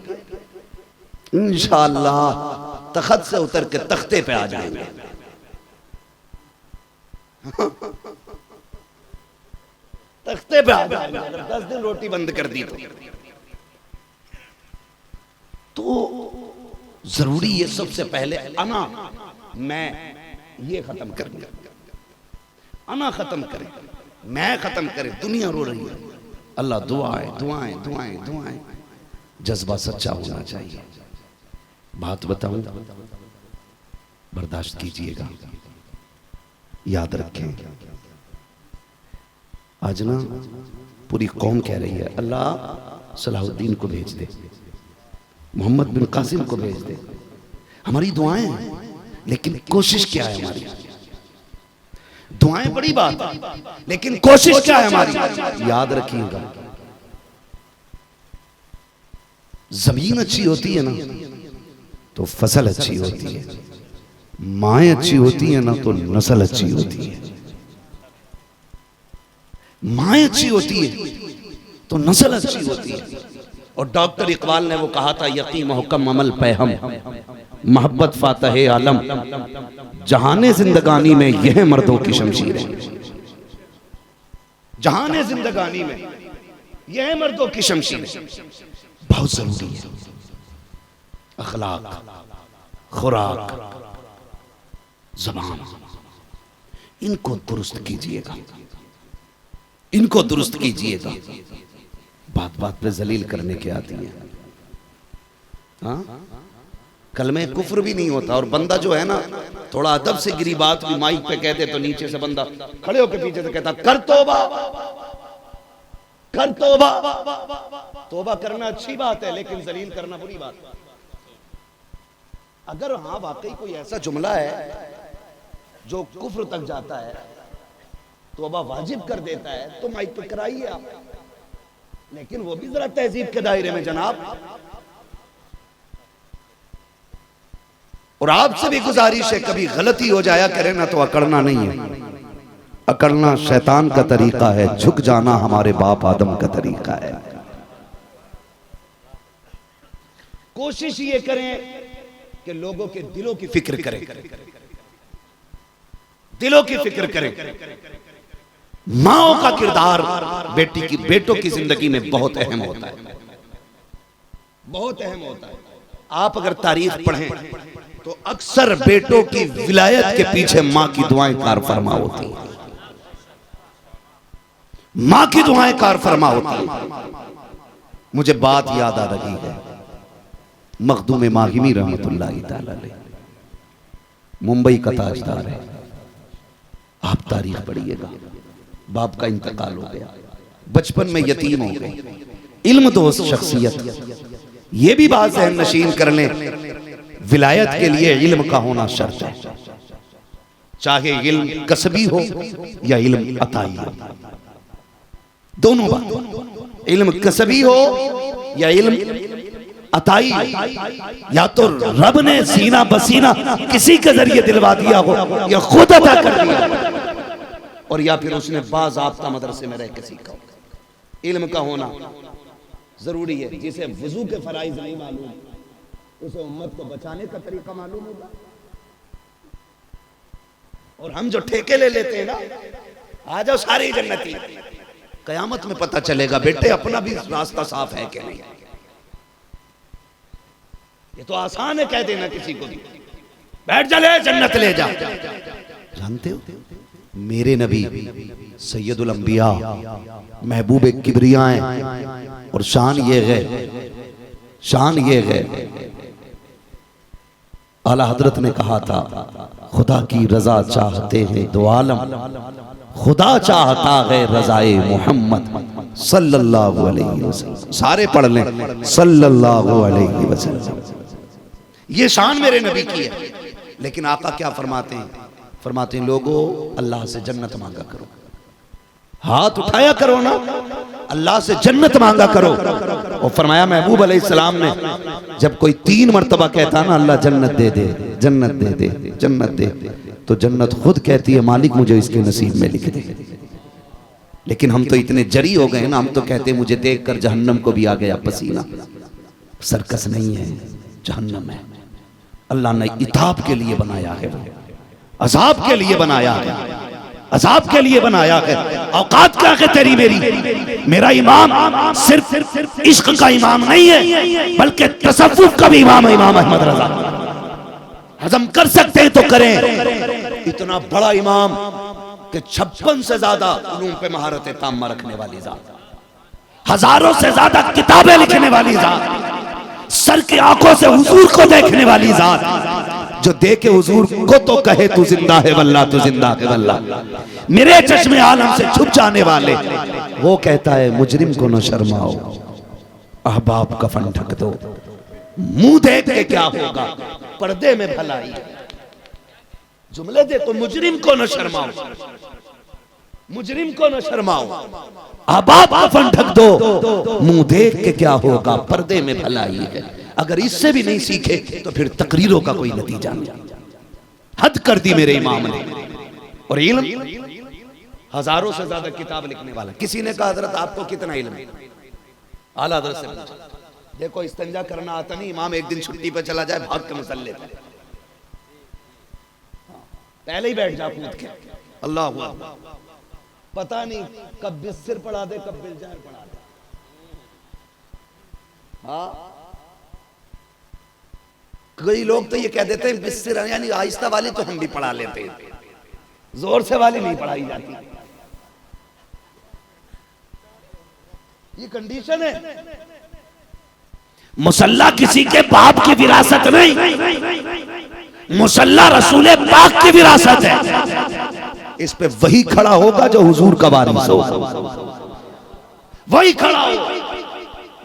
इंशाअल्लाह तख्त से उतर के तख्ते पे आ जाएंगे। तख्ते पे आ जाएंगे अगर 10 दिन रोटी बंद कर दी तो जरूरी है सबसे पहले अना मैं ये खत्म कर दिया, अना खत्म करें, मैं खत्म करें। दुनिया रो रही है, अल्लाह दुआएं दुआएं दुआएं दुआएं, जज्बा सच्चा होना चाहिए। बात बताऊं, बर्दाश्त कीजिएगा, याद रखें। आज ना पूरी कौम कह रही है अल्लाह सलाहुद्दीन को भेज दे, मोहम्मद बिन कासिम को भेज दे, हमारी दुआएं हैं, लेकिन कोशिश क्या है हमारी? दुआएं बड़ी बात है, लेकिन कोशिश क्या है हमारी? याद रखिएगा, जमीन अच्छी होती है ना तो फसल अच्छी होती है, माएं अच्छी होती है ना तो नस्ल अच्छी होती है। माएं अच्छी होती है तो नस्ल अच्छी होती है। और डॉक्टर इकबाल ने वो कहा था, यकीन मुहक्कम अमल पे हम, मोहब्बत फातह आलम, जहाने जिंदगानी में यह मर्दों की शमशीर है। जहाने जिंदगानी में यह मर्दों की शमशीर है। बहुत जरूरी है अखलाक, खुराक, ज़बान, इनको दुरुस्त कीजिएगा, इनको दुरुस्त कीजिएगा। बात बात पे जलील करने के आती है। हाँ, कलमे कुफ्र भी नहीं होता। और बंदा जो है ना, थोड़ा अदब से गिरी बात भी माइक पे कहते तो नीचे से बंदा खड़े होकर पीछे से कहता, कर तौबा, कर तौबा। तौबा करना अच्छी बात है, लेकिन जलील करना बुरी बात है। अगर हाँ वाकई कोई ऐसा जुमला है जो कुफ्र तक जाता है, तौबा वाजिब कर देता है, तो माइक पे कराइए आप, लेकिन वो भी जरा तहजीब के दायरे में जनाब। और आपसे भी गुजारिश है, कभी गलती हो जाया करे ना तो अकड़ना नहीं है। अकड़ना शैतान का तरीका है, झुक जाना हमारे बाप आदम का तरीका है। कोशिश ये करें कि लोगों के दिलों की फिक्र करें, दिलों की फिक्र करें। माओ का किरदार बेटों की जिंदगी में बहुत अहम होता है, बहुत अहम होता है। आप अगर तारीख पढ़ें तो अक्सर बेटों की विलायत के पीछे मां की दुआएं कार फरमा होती हैं, मां की दुआएं कार फरमा होती हैं। मुझे बात याद आ रही है, मखदूम माहिमी रहमतुल्लाहि तआला अलैह, मुंबई का ताजदार है। आप तारीख पढ़िएगा, बाप का इंतकाल हो गया, बचपन में यतीम हो गए, इल्म दोस्त शख्सियत। ये भी बात ज़हन नशीन कर लें, विलायत के लिए इल्म का होना शर्त है, चाहे इल्म कसबी हो या इल्म अताई हो। दोनों बात, इल्म कसबी हो या इल्म अताई, या तो रब ने सीना बसीना किसी के जरिए दिलवा दिया हो या खुद अता कर दिया, और या फिर उसने बाज़ाब्ता मदरसे में रह के सीखा हो। इल्म का होना जरूरी है। जिसे वुजू के फराइज नहीं मालूम, उसे उम्मत को बचाने का तरीका मालूम होगा। और हम जो ठेके ले लेते हैं ना, आ जाओ सारी जन्नती, कयामत में पता चलेगा बेटे अपना भी रास्ता साफ है कि नहीं। ये तो आसान है कह देना किसी को भी, बैठ जा ले जन्नत ले जा। जानते हो मेरे नबी सैयदुल अंबिया महबूब किबरिया हैं, और शान ये है, शान ये है, आला हजरत ने कहा था, खुदा की रजा चाहते हैं दो आलम, खुदा चाहता है रजाए मोहम्मद सल्लल्लाहु अलैहि वसल्लम। सारे पढ़ लें, सल्लल्लाहु अलैहि वसल्लम। ये शान मेरे नबी की है। लेकिन आका क्या फरमाते हैं? फरमाते हैं लोगों अल्लाह से जन्नत मांगा करो, हाथ उठाया करो ना, अल्लाह से जन्नत मांगा करो। और फरमाया महबूब अलैहिस्सलाम ने, जब कोई 3 मरतबा कहता ना अल्लाह जन्नत दे दे, जन्नत दे दे, जन्नत दे दे, तो जन्नत खुद कहती है मालिक मुझे इसके नसीब में लिख दे। लेकिन हम तो इतने जरी हो गए ना, हम तो कहते हैं मुझे देखकर जहन्नम को भी आ गया पसीना। सर्कस नहीं है, जहन्नम है। अल्लाह ने इताब के लिए बनाया है, वो अजाब के लिए बनाया है, अजाब के लिए बनाया है। औकात क्या है तेरी मेरी? मेरा इमाम सिर्फ इश्क का इमाम नहीं है, बल्कि तसव्वुफ का भी इमाम है, इमाम अहमद रजा। हजम कर सकते हैं तो करें। इतना बड़ा इमाम कि 56 से ज्यादा उलूम पे महारत ताम्मा रखने वाली जात, हजारों से ज्यादा किताबें लिखने वाली जात, सर की आंखों से हुजूर को देखने वाली जात, जो देखे हुजूर को तो कहे तू जिंदा है वल्लाह, तू जिंदा है वल्लाह। मेरे चश्मे आलम से छुप जाने वाले, वो कहता है मुजरिम को न शर्माओ, अहबाब कफन ढक दो, मुंह देख के क्या होगा, पर्दे में भलाई है। जुमले देखो, मुजरिम को न शर्माओ, मुजरिम को न शर्माओ, आबाद कफन ढक दो, मुंह देख के क्या होगा, पर्दे में भलाई है। अगर इससे भी नहीं सीखे तो फिर तकरीरों का कोई नतीजा नहीं। हद कर दी मेरे इमाम ने। और इल्म, हजारों से ज्यादा किताब लिखने वाला। किसी ने कहा हजरत आपको कितना इल्म है? आला हजरत से पूछा, देखो इस्तिंजा करना आता नहीं, इमाम एक दिन छुट्टी पे चला जाए, भाग के मुसल्ले पे पहले ही बैठ जा कूद के, अल्लाह हुआ, पता नहीं कब बिस्तर पढ़ा दे, कब बिलजार पढ़ा दे। हाँ, कई लोग तो ये कह देते हैं बिस्तर यानी आहिस्ता वाली तो हम भी पढ़ा लेते हैं, जोर से वाली नहीं पढ़ाई जाती। ये कंडीशन है। मुसल्ला किसी के बाप की विरासत नहीं, मुसल्ला रसूल पाक की विरासत है। इस पे वही खड़ा होगा जो हुजूर का वारिस हो, वही खड़ा होगा।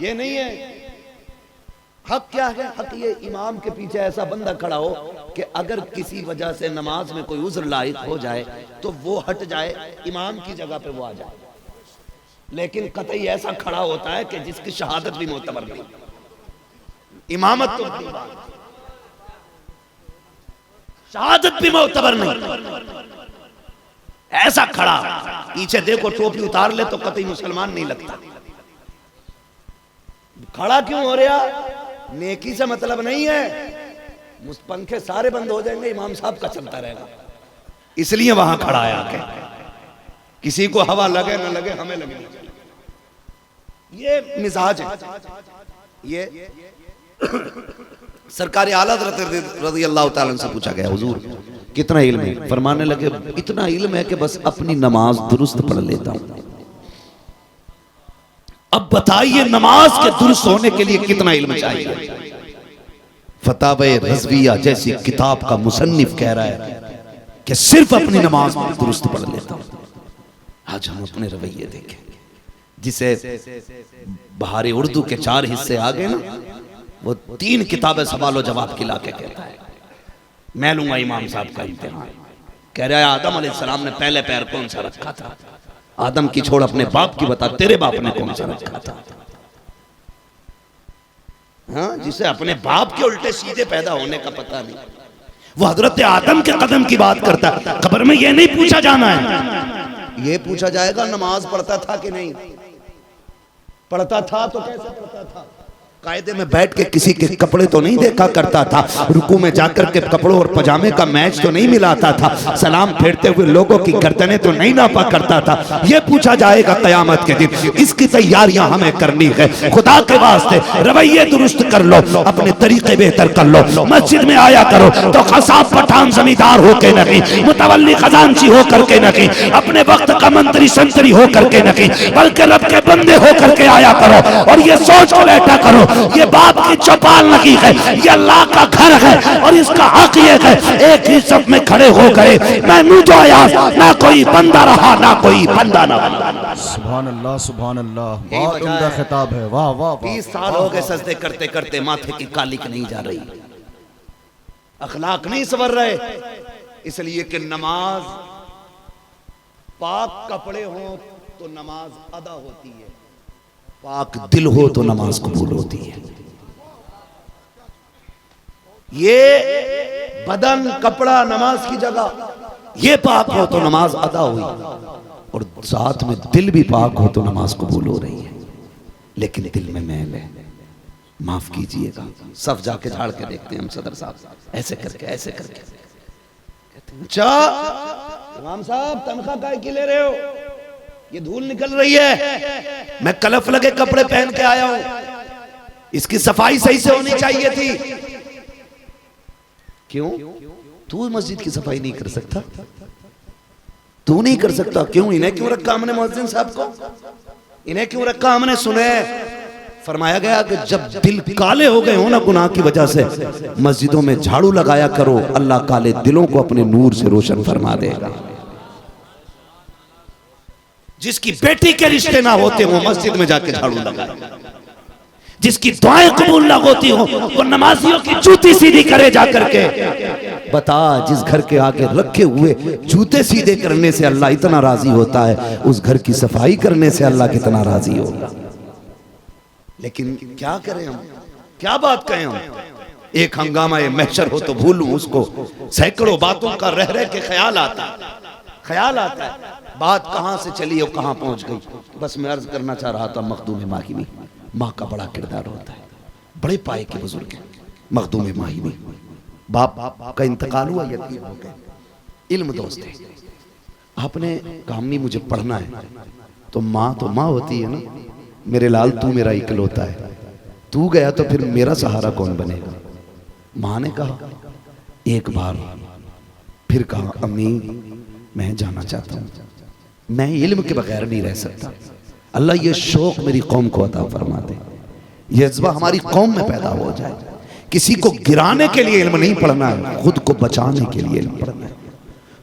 ये नहीं है हक क्या है? हक ये इमाम के पीछे ऐसा बंदा खड़ा हो कि अगर किसी वजह से नमाज में कोई उज़्र लायक हो जाए तो वो हट जाए, इमाम की जगह पे वो आ जाए। लेकिन कतई ऐसा खड़ा होता है कि जिसकी शहादत भी मोतबर नहीं, इमामत तो शहादत भी मोतबर नहीं, ऐसा खड़ा। पीछे देखो टोपी उतार ले तो कतई मुसलमान नहीं लगता। खड़ा क्यों हो रहा? नेकी से मतलब नहीं है, पंखे सारे बंद हो जाएंगे, इमाम साहब का चलता रहेगा, इसलिए वहां खड़ा है आके। किसी को हवा लगे ना लगे, हमें लगे। ये मिजाज है। ये सरकार आला हज़रत रज़ी अल्लाह ताला से पूछा गया, हुजूर कितना इल्म है? फरमाने लगे इतना इल्म है कि बस अपनी नमाज दुरुस्त पढ़ लेता हूं। अब बताइए नमाज के दुरुस्त होने के लिए कितना इल्म चाहिए? फतावे रज़विया जैसी किताब का मुसन्निफ कह रहा है कि सिर्फ अपनी नमाज दुरुस्त पढ़ लेता हूं। आज हम अपने रवैये देखें, जिसे बहारे उर्दू के 4 हिस्से आ गए ना, वो 3 किताबें सवाल जवाब की लाके कहता है मैं लूंगा इमाम साहब का इम्तिहान। कह रहा है आदम अलैहिस्सलाम ने पहले पैर कौन सा रखा था? आदम की छोड़ अपने बाप की बता, तेरे बाप ने कौन सा रखा था? हाँ, जिसे अपने बाप के उल्टे सीधे पैदा होने का पता नहीं, वो हजरत आदम के कदम की बात करता है। खबर में ये नहीं पूछा जाना है, ये पूछा जाएगा नमाज पढ़ता था कि नहीं पढ़ता था, तो कैसे पढ़ता था? कायदे में बैठ के किसी के कपड़े तो नहीं देखा करता था, रुकू में जाकर के कपड़ों और पजामे का मैच तो नहीं मिलाता था, सलाम फेरते हुए लोगों की गर्दनें तो नहीं नापा करता था। ये पूछा जाएगा कयामत के दिन। इसकी तैयारियां हमें करनी है। खुदा के वास्ते रवैये दुरुस्त कर लो, अपने तरीके बेहतर कर लो। मस्जिद में आया करो तो खसाब पठान जमींदार होके नहीं, मुतवल्ली खजांची होकर के नहीं, अपने वक्त का मंत्री संतरी होकर के नहीं, बल्कि रब के बंदे होकर के आया करो। और ये सोच को बैठा करो, ये बाप की चौपाल नहीं है, ये अल्लाह का घर है। और इसका हक ये है एक ही सब में खड़े हो गए, मैं मुझ तो आया ना कोई बंदा रहा ना कोई बंदा ना बंदा। सुभान अल्लाह, सुभान अल्लाह, बहुत उम्दा खिताब है। वाह वाह, 20 साल हो गए सजदे करते करते, माथे की कालिक नहीं जा रही, अखलाक नहीं संवर रहे, इसलिए कि नमाज पाक कपड़े हो तो नमाज अदा होती है, पाक दिल हो तो नमाज कबूल होती है। ये बदन कपड़ा नमाज की जगह, ये पाक हो तो नमाज अदा हुई, और साथ में दिल भी पाक हो तो नमाज कबूल हो रही है। लेकिन दिल में मैल है, माफ कीजिएगा, सब जाके झाड़ के देखते हैं हम सदर साहब, ऐसे करके ऐसे करके। अच्छा इमाम साहब तनख्वाह काहे की ले रहे हो? ये धूल निकल रही है, मैं कलफ लगे कपड़े पहन के आया हूं, इसकी सफाई सही से होनी चाहिए थी। क्यों? तू मस्जिद की सफाई नहीं कर सकता? तू नहीं कर सकता? क्यों? इन्हें क्यों रखा हमने मुअज्जिन साहब को? इन्हें क्यों रखा हमने? सुने फरमाया गया कि जब दिल काले हो गए हो ना गुनाह की वजह से, मस्जिदों में झाड़ू लगाया करो, अल्लाह काले दिलों को अपने नूर से रोशन फरमा देगा। जिसकी बेटी के रिश्ते ना होते वो मस्जिद में जाके झाड़ू लगाए, जिसकी दुआएं कबूल ना होती हो वो नमाजियों की जूती सीधी करे जा करके। बता, जिस घर के आगे रखे हुए जूते सीधे करने से अल्लाह इतना राजी होता है, उस घर की सफाई करने से अल्लाह कितना राजी होगा। लेकिन क्या करें हम, क्या बात कहें हम। एक हंगामा ये महशर हो तो भूलूं उसको, सैकड़ों बातों का रह रह के ख्याल आता है बात कहां से चली और कहां पहुंच गई। बस मैं अर्ज करना चाह रहा था, मखदूम माहिमी, माँ का बड़ा किरदार होता है, बड़े पाए के बुजुर्ग हैं मखदूम माहिमी। बाप का इंतकाल हुआ, यतीम हो गए, इल्म दोस्त है। आपने कहा अम्मी मुझे पढ़ना है, तो माँ होती है ना, मेरे लाल तू मेरा इकलौता है, तू गया तो फिर मेरा सहारा कौन बनेगा। माँ ने कहा एक बार, फिर कहा अम्मी मैं जाना चाहता हूँ, मैं इल्म के बगैर नहीं रह सकता। अल्लाह ये शौक मेरी कौम को अता फरमा दे, ये जज्बा हमारी कौम में पैदा हो जाए। किसी को गिराने के लिए इल्म नहीं पढ़ना है, खुद को बचाने के लिए इल्म पढ़ना है,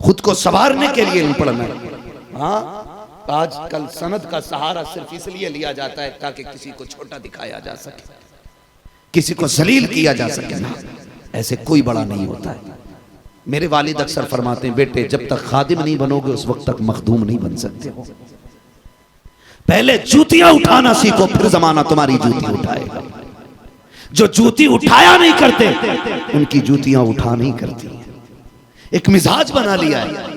खुद को संवारने के लिए इल्म पढ़ना है। हाँ, आजकल सनद का सहारा सिर्फ इसलिए लिया जाता है ताकि किसी को छोटा दिखाया जा सके, किसी को जलील किया जा सके। ना, ऐसे कोई बड़ा नहीं होता है। मेरे वालिद अक्सर फरमाते हैं, बेटे जब तक खादिम नहीं बनोगे उस वक्त तक मखदूम नहीं बन सकते हो। पहले जूतियां उठाना सीखो, फिर जमाना तुम्हारी जूती उठाएगा। जो जूती उठाया नहीं करते उनकी जूतियां उठा नहीं करती। एक मिजाज बना लिया है,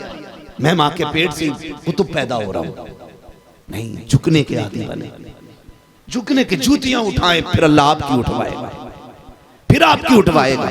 मैं मां के पेट से कुतुब पैदा हो रहा हूं, नहीं, झुकने के आदि बने, झुकने की जूतियां उठाएं, फिर अल्लाह आपकी उठवाएगा, फिर आपकी उठवाएगा।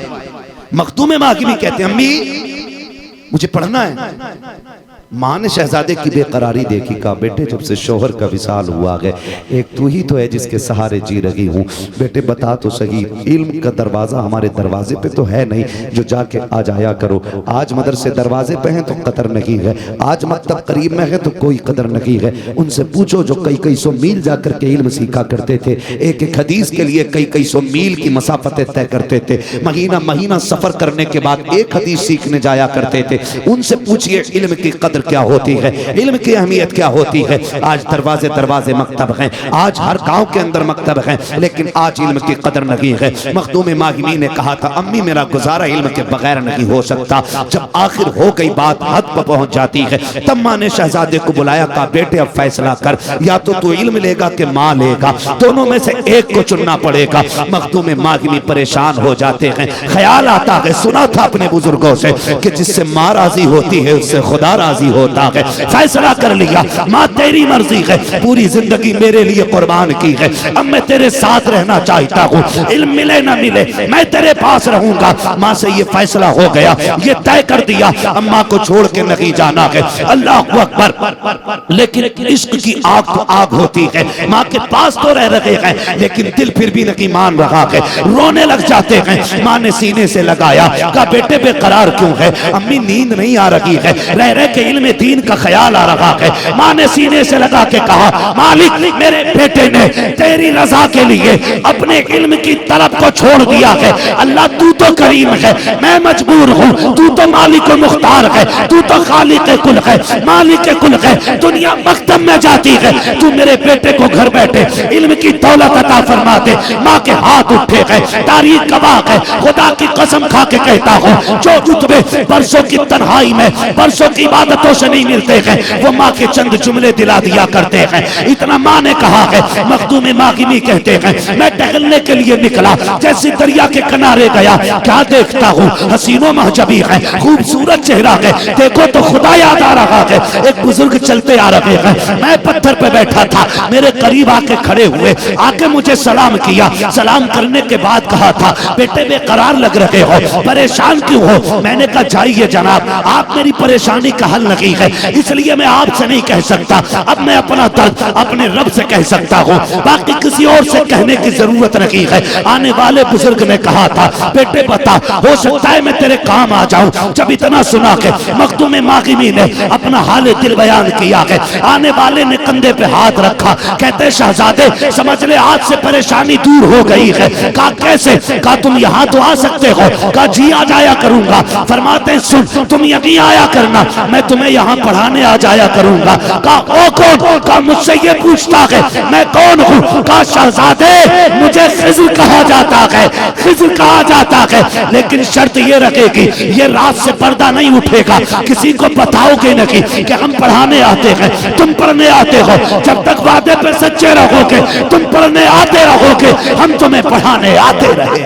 मखदूम माहिमी कहते हैं अम्मी मुझे पढ़ना है। माँ ने शहजादे की बेकरारी देखी, कहा बेटे जब से शोहर का विसाल हुआ है, एक तू ही तो है जिसके सहारे जी रही हूँ, बेटे बता तो सही, इल्म का दरवाजा हमारे दरवाजे पे तो है नहीं जो जाके आ जाया करो। आज मदरसे दरवाजे पे हैं तो कदर नहीं है, आज मकतब करीब में है तो कोई कदर नहीं है। उनसे पूछो जो कई कई सौ मील जा करके इल्म सीखा करते थे, एक एक हदीस के लिए कई कई सौ मील की मसाफतें तय करते थे, महीना महीना सफर करने के बाद एक हदीस सीखने जाया करते थे। उनसे पूछिए इल्म की कदर क्या होती है, इल्म की अहमियत क्या होती है। आज दरवाजे दरवाजे मकतब हैं, आज हर गांव के अंदर मकतब हैं, लेकिन आज इल्म की कदर नहीं है। मखदूम माहिमी ने कहा था अम्मी मेरा गुजारा इल्म के बगैर नहीं हो सकता। जब आखिर हो गई बात हद पर पहुंच जाती है, तब माँ ने शहजादे को बुलाया, कहा बेटे अब फैसला कर, या तो तू इल्म लेगा कि माँ लेगा, दोनों में से एक को चुनना पड़ेगा। मखदूम माहिमी परेशान हो जाते हैं, ख्याल आता है, सुना था अपने बुजुर्गों से कि जिससे माँ राजी होती है उससे खुदा राजी होता है। फैसला कर लिया, माँ तेरी मर्जी है, पूरी जिंदगी मेरे लिए कुर्बान की है, अब मैं तेरे साथ रहना चाहता हूँ, इल्म मिले ना मिले मैं तेरे पास रहूंगा। माँ से ये फैसला हो गया, ये तय कर दिया अम्मा को छोड़ के नहीं जाना है। अल्लाह अकबर। लेकिन इश्क की आग तो आग होती है, माँ के पास तो रह रहे हैं लेकिन दिल फिर भी नहीं मान रहा है, रोने लग जाते हैं। माँ ने सीने से लगाया, कहा बेटे बेकरार क्यों है। अम्मी नींद नहीं आ रही है, रह रह के इल्म दीन का ख्याल आ रहा है। माँ ने सीने से लगा के कहा मालिक मेरे बेटे ने तेरी रजा के लिए अपने इल्म की तलब को छोड़ दिया है। अल्लाह तू तो करीम है, मैं मजबूर हूँ, तू तो मालिक मुख्तार है, तू तो खालिक कुल है, मालिक कुल है। दुनिया मकतब में जाती है, तू मेरे बेटे को घर बैठे इल्म की दौलत अता फरमा दे। माँ के हाथ उठे गए, तारीख गवाह है, खुदा की कसम खा के कहता हूँ जो रुतबे बरसों की तन्हाई में बरसों की इबादतों से नहीं मिलते हैं वो माँ के चंद जुमले दिला दिया करते हैं। इतना माँ ने कहा है। मखदूम माहिमी कहते हैं मैं टहलने के लिए निकला, जैसे दरिया के किनारे गया, क्या देखता हूँ हसीनो महजबी है, खूबसूरत चेहरा है, देखो तो खुदा याद आ रहा है। एक बुजुर्ग चलते आ रहे हैं, मैं पत्थर पे बैठा था, मेरे करीब आके खड़े हुए, आके मुझे सलाम किया। सलाम करने के बाद कहा था बेटे बेकरार लग रहे हो, परेशान क्यों हो। मैंने कहा जाइए जनाब, आप मेरी परेशानी का हल नहीं है, इसलिए मैं आपसे नहीं कह सकता, अब मैं अपना दर्द अपने रब से कह सकता हूँ, बाकी किसी और से कहने की जरूरत नहीं है। आने वाले बुजुर्ग ने कहा था बेटे बता, हो सकता है मैं तेरे काम आ जाऊं। जब इतना सुना के मखदूम माहिमी ने अपना हाल दिल बयान किया है। आने वाले ने कंधे पे हाथ रखा, कहते शहजादे समझ ले आज से परेशानी दूर हो गई है। कहा कैसे। कहा तुम यहाँ तो आ सकते हो। कहा जी आ जाया करूंगा। फरमाते सुन तुम यहीं आया करना, मैं तुम्हें तुम्हें यहाँ पढ़ाने आ जाया करूंगा। कहा ओ कौन? कहा मुझसे ये पूछता है मैं कौन हूँ? कहा शहजादे मुझे खिज़्र कहा जाता है, खिज़्र कहा जाता है, लेकिन शर्त ये रखेगी ये रात से पर्दा नहीं उठेगा, किसी को बताओगे नहीं कि हम पढ़ाने आते हैं, तुम पढ़ने आते हो। जब तक वादे पे सच्चे रहोगे, तुम पढ़ने आते रहोगे, हम तुम्हें पढ़ाने आते रहे।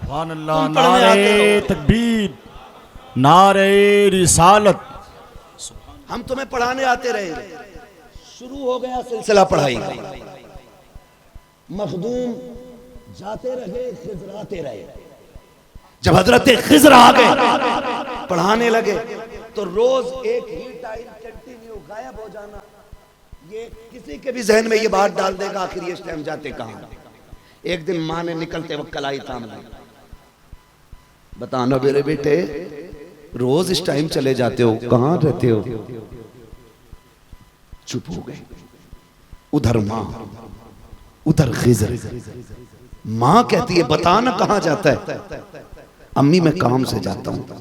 सुभान अल्लाह, नारे तकबीर, नारे रिसालत। हम तुम्हें पढ़ाने आते रहे। शुरू हो गया सिलसिला पढ़ाई का। मखदूम जाते रहे, खिज़्र आते रहे। जब हजरत खिज़्र आ गए पढ़ाने लगे तो रोज एक ही टाइम कंटिन्यू गायब हो जाना, ये किसी के भी जहन में ये बात डाल देगा आखिर ये इस टाइम जाते कहां। एक दिन मां ने निकलते वक्त कलाई थाम ली, बताना मेरे बेटे रोज इस टाइम चले जाते हो, कहां रहते हो? चुप हो गए। उधर मां उधर खिज़्र। मां कहती है बताना कहां जाता है? अम्मी मैं काम से जाता हूं।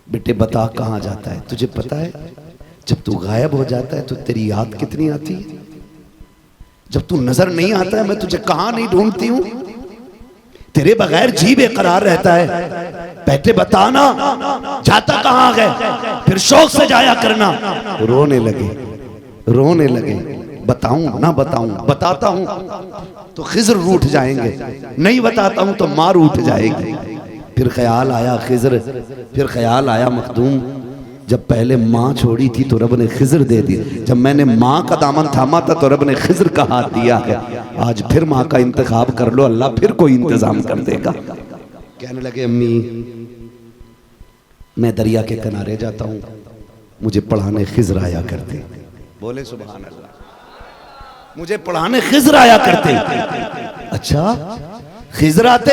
बेटे बता कहां जाता है? तुझे पता है जब तू गायब हो जाता है तो तेरी याद कितनी आती है, जब तू नजर नहीं आता है मैं तुझे कहां नहीं ढूंढती हूं, तेरे बगैर जी बेकरार रहता है। बेटे बताना जाता कहां है? फिर शौक से जाया करना। रोने लगे, रोने लगे। बताऊं ना बताऊं? बताता हूं तो खिज़्र रूठ जाएंगे, नहीं बताता हूं तो मार उठ जाएगी। फिर ख्याल आया खिज़्र, फिर ख्याल आया मखदूम जब पहले माँ छोड़ी थी तो रब ने खिज़्र दे दिया, जब मैंने माँ का दामन थामा था तो रब ने खिज़्र का हाथ दिया है। आज फिर माँ का इंतखाब कर लो, अल्लाह फिर कोई इंतजाम कर देगा। कहने लगे अम्मी मैं दरिया के किनारे जाता हूँ, मुझे पढ़ाने खिज़्र आया करते। बोले सुभान अल्लाह। मुझे पढ़ाने खिज़्र आया करते। अच्छा खिज़्र आते?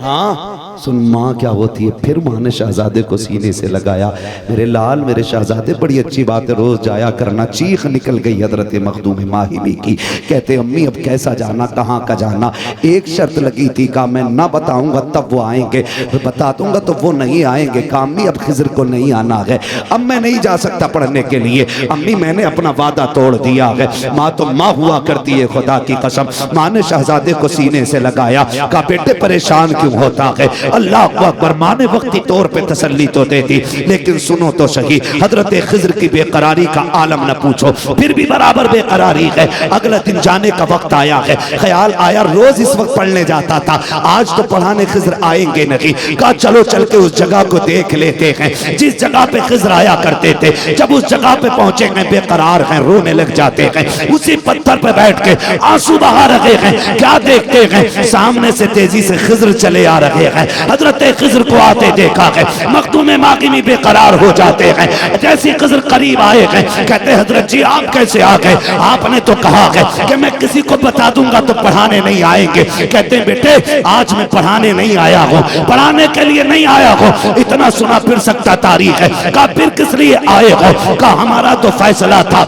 हाँ। सुन माँ क्या होती है। फिर माँ ने शहजादे को सीने से लगाया, मेरे लाल मेरे शहजादे बड़ी अच्छी बात है, रोज जाया करना। चीख निकल गई हजरत मखदूम माहिमी की। कहते अम्मी अब कैसा जाना, कहाँ का जाना? एक शर्त लगी थी, कहा मैं ना बताऊंगा तब वो आएंगे, बता दूंगा तो वो नहीं आएंगे। कहा अम्मी अब खिज़्र को नहीं आना है, अब मैं नहीं जा सकता पढ़ने के लिए। अम्मी मैंने अपना वादा तोड़ दिया है। माँ तो माँ हुआ करती है, खुदा की कसम। माँ ने शहजादे को सीने से लगाया, कहा बेटे परेशान क्यों होता है? अल्लाह अकबर। माँ ने वक्ती तौर पे तसल्ली तो दे दी, लेकिन सुनो तो सही हजरत खिज़्र की बेकरारी का आलम न पूछो, फिर भी बराबर बेकरारी है। अगले दिन जाने का वक्त आया है, ख्याल आया रोज इस वक्त पढ़ने जाता था, आज तो पढ़ाने खिज़्र आएंगे नहीं। कहा चलो चल के उस जगह को देख लेते हैं जिस जगह पे खिज़्र आया करते थे। जब उस जगह पे पहुंचेंगे बेकरार हैं, रोने लग जाते हैं। उसी पत्थर पे बैठ के आंसू बहा रहे हैं। क्या देखते हैं? सामने से तेजी से खिज़्र चले आ रहे हैं। हजरत खिज़्र को आते देखा है, मखदूम माक़िमी बेकरार हो जाते हैं। जैसे खिज़्र करीब आए हैं, कहते हजरत जी आप कैसे आ गए? आपने तो कहा है कि मैं किसी को बता दूंगा तो पढ़ाने नहीं आएंगे। कहते बेटे आज मैं पढ़ाने नहीं आया हूँ, पढ़ाने के लिए नहीं आया हूँ। इतना सुना फिर सकता तारीख है। कहा फिर किस लिए आए हो? कहा हमारा तो फैसला था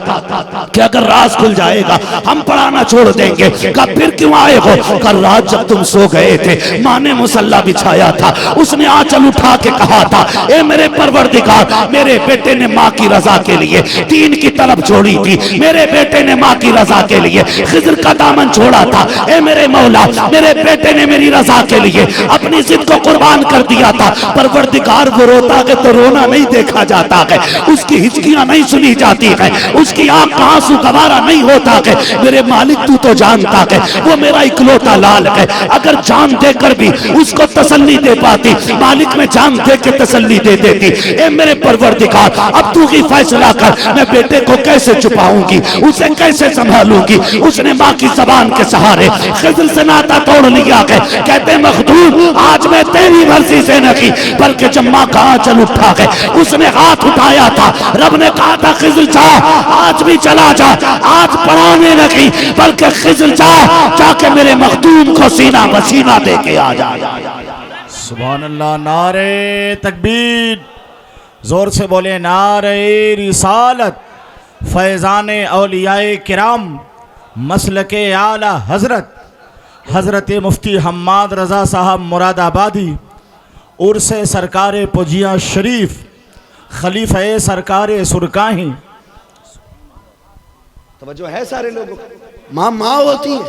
कि अगर राज खुल जाएगा हम पढ़ाना छोड़ देंगे। कहा फिर क्यों आए हो? कहा रात जब तुम सो गए थे माँ ने मुसल्ला बिछाया था, उसने आंचल उठा के कहा था ए मेरे परवरदिगार, मेरे बेटे ने माँ की रजा के लिए दीन की तलब छोड़ी थी, मेरे बेटे ने माँ की रजा के लिए खिज़्र का दामन छोड़ा था। ए मेरे मौला, मेरे बेटे ने मेरी रजा के लिए अपनी जिद को कुर्बान कर दिया था। परवरदिगार वो रोता है तो रोना नहीं देखा जाता है, उसकी हिचकियां नहीं सुनी जाती है, उसकी आंख का आंसू गवारा नहीं होता है। मेरे मालिक तू तो जानता है वो मेरा इकलौता लाल है, अगर जान देकर भी उसको तसल्ली दे पाती, मालिक में जान दे के तसल्ली दे देती। ए मेरे परवरदिगार अब तू ही फैसला कर, मैं बेटे को कैसे छुपाऊंगी, उसे कैसे संभालूंगी? उसने माँ की जबान के सहारे खिज़्र से नाता तोड़ लिया है। कहते मखदूम आज मैं तेरी मर्जी से नहीं बल्कि जब माँ का आंचल उठा है उसने हाथ उठाया था, रब ने कहा था खिज़्र जा, आज भी चला जा, आज पढ़ाने नहीं बल्कि खिज़्र जा, जाके मेरे मखदूम को सीना वसीना दे के आ जा। सुभान अल्लाह। नारे तकबीर, जोर से बोले नारे रिसालत। फैज़ाने औलियाए किराम मसलके आला हजरत हजरत मुफ्ती हम्माद रज़ा साहब मुरादाबादी उर्से सरकार पुजिया शरीफ खलीफा सरकार सुरकाही। तवज्जो है सारे लोगों को? माँ माँ होती है,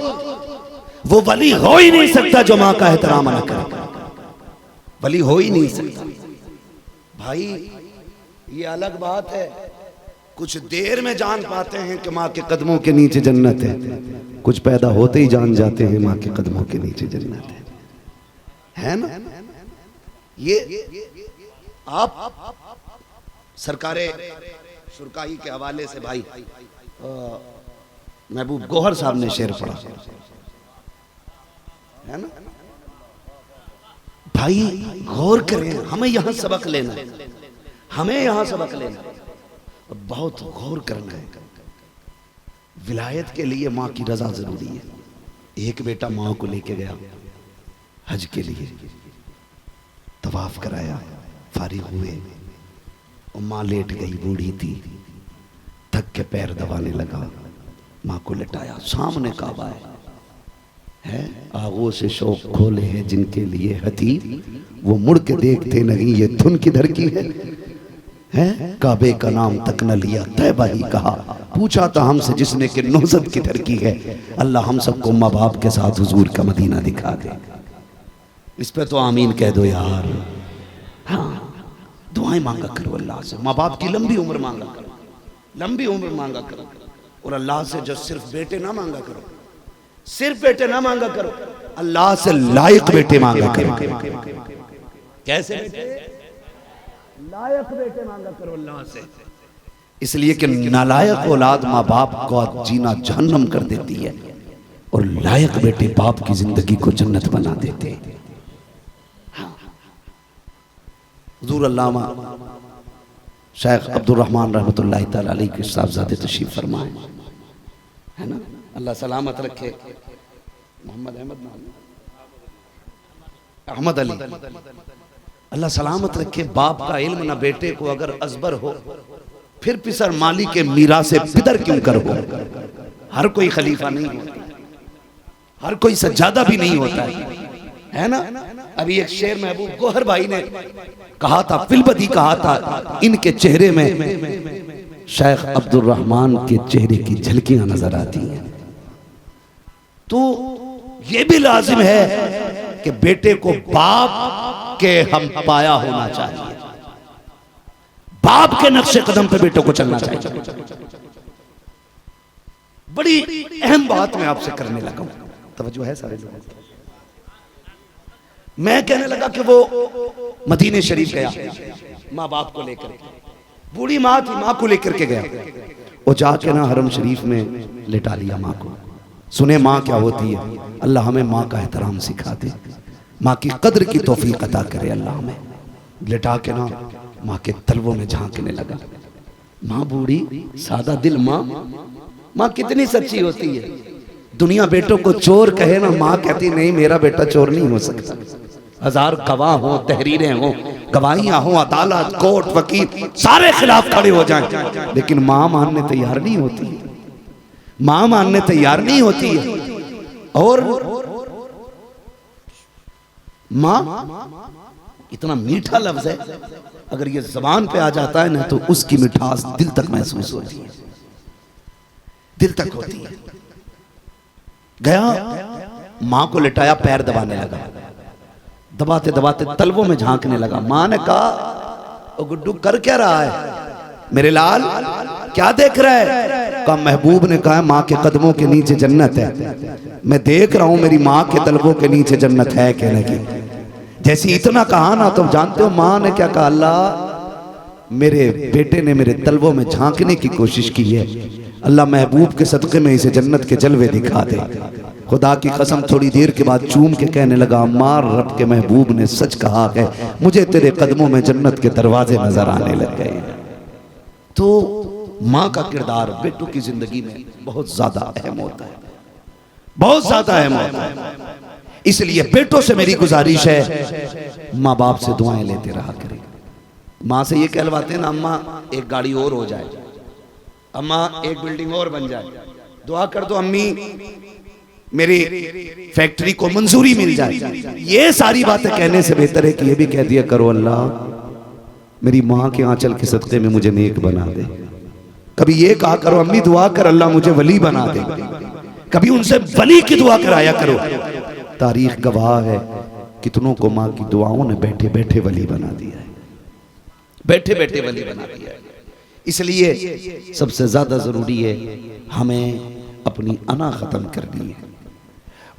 वो वली हो ही नहीं सकता जो माँ का एहतराम न करे, वली हो ही नहीं सकता। भाई ये अलग बात है, कुछ देर में जान पाते हैं कि माँ के कदमों के नीचे जन्नत है, कुछ पैदा होते ही जान जाते हैं माँ के कदमों के नीचे जन्नत है ना? ये आप सरकारे शुरकाही के हवाले से भाई महबूब गौहर साहब ने शेर पढ़ा है ना भाई, गौर करें, हमें यहां सबक लेना है, हमें यहां सबक लेना है, बहुत गौर करना है। विलायत के लिए माँ की रजा जरूरी है। एक बेटा माँ को लेके गया हज के लिए, तवाफ कराया, फारिग हुए और माँ लेट गई, बूढ़ी थी, थक के पैर दबाने लगा, माँ को लेटाया, सामने काबा है, आगों से शौक खोले हैं जिनके लिए हती, वो मुड़ के देखते नहीं ये धुन किधर की है? काबे का नाम तक न लिया, तैबा ही कहा, पूछा था हमसे जिसने कि नौजद किधर की है। अल्लाह हम सबको माँ बाप के साथ हुजूर का मदीना दिखा दे। इस पे तो आमीन कह दो यार। हाँ, दुआएं मांगा करो अल्लाह से, माँ बाप की लंबी उम्र मांगा करो, लंबी उम्र मांगा करो। और अल्लाह से जो सिर्फ बेटे ना मांगा करो, सिर्फ बेटे ना मांगा करो, अल्लाह से लायक बेटे मांगा करो। कैसे बेटे? लायक बेटे मांगा करो अल्लाह से, इसलिए कि नालायक औलाद माँ बाप को जीना जहन्नम कर देती है, और लायक बेटे बाप की जिंदगी को जन्नत बना देते हैं। हुजूर अल्लामा शेख अब्दुल रहमान रहमतुल्लाह तआला अलैह के साहबजादे तशरीफ फरमाए, है ना, अल्लाह सलामत रखे। मोहम्मद अहमद अली, अल्लाह सलामत रखे। बाप का इल्म ना बेटे को अगर अजबर हो, फिर पिसर माली के मीरा से पिदर क्यों कर हो। हर कोई खलीफा नहीं होता, हर कोई सज्जादा भी नहीं होता है ना। अभी एक शेर महबूब गौहर भाई ने कहा था, फिलबदी कहा था, इनके चेहरे में शेख अब्दुल रहमान के चेहरे की झलकियां नजर आती हैं। तो ये भी लाजिम है कि बेटे को बाप के हम पाया होना चाहिए, बाप के नक्शे कदम पे बेटों को चलना चाहिए। बड़ी अहम बात मैं आपसे करने लगा हूं, तवज्जो है सारे लोगों की। मैं कहने लगा कि वो मदीने शरीफ गया माँ बाप को लेकर, बूढ़ी माँ थी, माँ को लेकर के गया, वो जाके ना हरम शरीफ में लिटा लिया माँ को। सुने माँ क्या होती है, अल्लाह हमें माँ का एहतराम सिखा दे, माँ की कद्र की तौफीक अता करे अल्लाह हमें। लिटा के ना माँ के तलवों में झांकने लगा। माँ बूढ़ी, सादा दिल माँ, माँ कितनी सच्ची होती है। दुनिया बेटों को चोर कहे ना, माँ कहती नहीं मेरा बेटा चोर नहीं हो सकता। हजार गवाह हो, तहरीरें हो, गवाहियां हो, अदालत, कोर्ट, वकील सारे खिलाफ खड़े हो जाएं, लेकिन माँ मानने तैयार नहीं होती है, माँ मानने तैयार नहीं होती है। और माँ इतना मीठा लफ्ज है, अगर ये जबान पे आ जाता है ना तो उसकी मिठास दिल तक महसूस होती है, दिल तक होती है। गया, माँ को लिटाया, पैर दबाने लगा, दबाते दबाते तलवों में झांकने लगा। माँ ने कहा, ओ गुड्डू कर क्या रहा है मेरे लाल, क्या देख रहा है? कहा महबूब ने कहा माँ के कदमों के नीचे जन्नत है, मैं देख रहा हूं मेरी माँ के तलवों के नीचे जन्नत है कहने की। जैसे इतना कहा ना, तो जानते हो माँ ने क्या कहा, अल्लाह मेरे बेटे ने मेरे तलवों में झांकने की कोशिश की है, अल्लाह महबूब के सदक़े में इसे जन्नत के जलवे दिखा दे। खुदा की कसम थोड़ी देर के बाद चूम के कहने लगा, मार रब के महबूब ने सच कहा है, मुझे तेरे कदमों में जन्नत के दरवाजे नजर आने लग गए। तो माँ का किरदार बेटों की जिंदगी में बहुत ज्यादा अहम होता है, बहुत ज्यादा अहम होता है। इसलिए बेटों से मेरी गुजारिश है, माँ बाप से दुआएं लेते रहा करें। माँ से ये कहलवाते हैं ना, अम्मा एक गाड़ी और हो जाए, अम्मा एक बिल्डिंग और बन जाए, दुआ कर दो अम्मी मेरी फैक्ट्री को मंजूरी मिल जाए। ये सारी बातें कहने से बेहतर है कि ये भी कह दिया करो, अल्लाह मेरी माँ के आंचल के सदक़े में मुझे नेक बना दे। कभी ये कहा करो अम्मी दुआ कर अल्लाह मुझे वली बना दे, कभी उनसे वली की दुआ कराया करो। तारीख गवाह है कितनों को माँ की दुआओं ने बैठे बैठे वली बना दिया है, बैठे बैठे वली बना दिया है। इसलिए सबसे ज्यादा जरूरी है हमें अपनी अना खत्म करनी है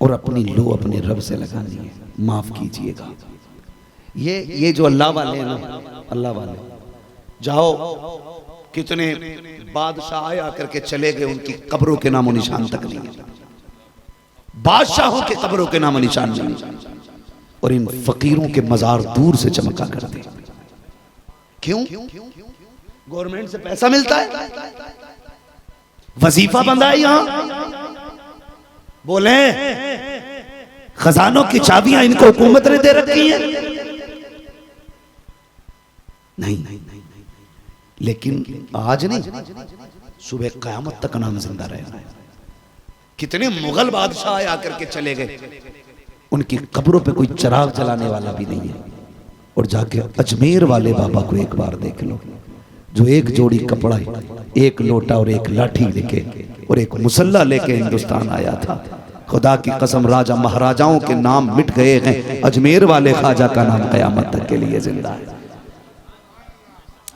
और अपनी लो अपने रब से लगानी है। माफ कीजिएगा, ये जो अल्लाह वाले हैं ना, अल्लाह वाले, जाओ कितने बादशाह आया करके चले गए, उनकी कब्रों के नामो निशान तक नहीं है। बादशाहों के कब्रों के नामो निशान नहीं, और इन फकीरों के मजार दूर से चमका करते। क्यों? गवर्नमेंट से पैसा मिलता है, वजीफा बंधा है यहां। बोले खजानों की चाबियां इनको हुकूमत ने दे रखी है। नहीं, लेकिन आज नहीं, सुबह कयामत तक नाम जिंदा रहेगा। कितने मुगल बादशाह आया करके चले गए, उनकी कब्रों पे कोई चिराग जलाने वाला भी नहीं है। और जाके अजमेर वाले बाबा को एक बार देख लो, जो एक जोड़ी कपड़ा, एक लोटा और एक लाठी लेके और एक मुसल्ला लेके हिंदुस्तान आया था। खुदा की कसम, राजा महाराजाओं के नाम मिट गए हैं, अजमेर वाले ख्वाजा का नाम कयामत तक के लिए जिंदा है।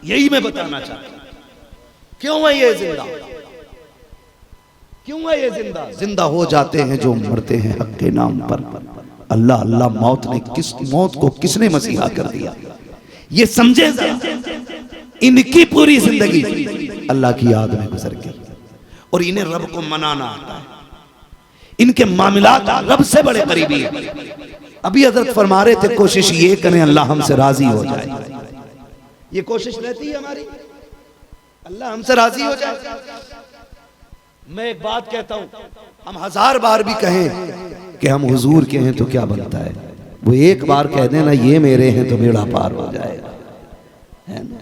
यही मैं बताना चाहता हूं। क्यों है ये जिंदा? क्यों है ये जिंदा? जिंदा हो जाते हैं जो मरते हैं हक के नाम पर। अल्लाह अल्लाह, मौत को किसने मसीहा कर दिया? ये समझे इनकी पूरी जिंदगी अल्लाह की याद में गुजर गई और इन्हें रब को मनाना आता है। इनके मामलात रब से बड़े करीबी है। अभी हजरत फरमा रहे थे कोशिश ये करें अल्लाह हमसे राजी हो जाए। ये कोशिश रहती है हमारी, अल्लाह हमसे राजी हो जाए। मैं एक बात कहता हूं, हम 1000 बार भी कहें कि हम हुजूर के हैं तो क्या बनता है? वो एक बार कह देना ये मेरे हैं तो बेड़ा पार हो जाएगा, है ना?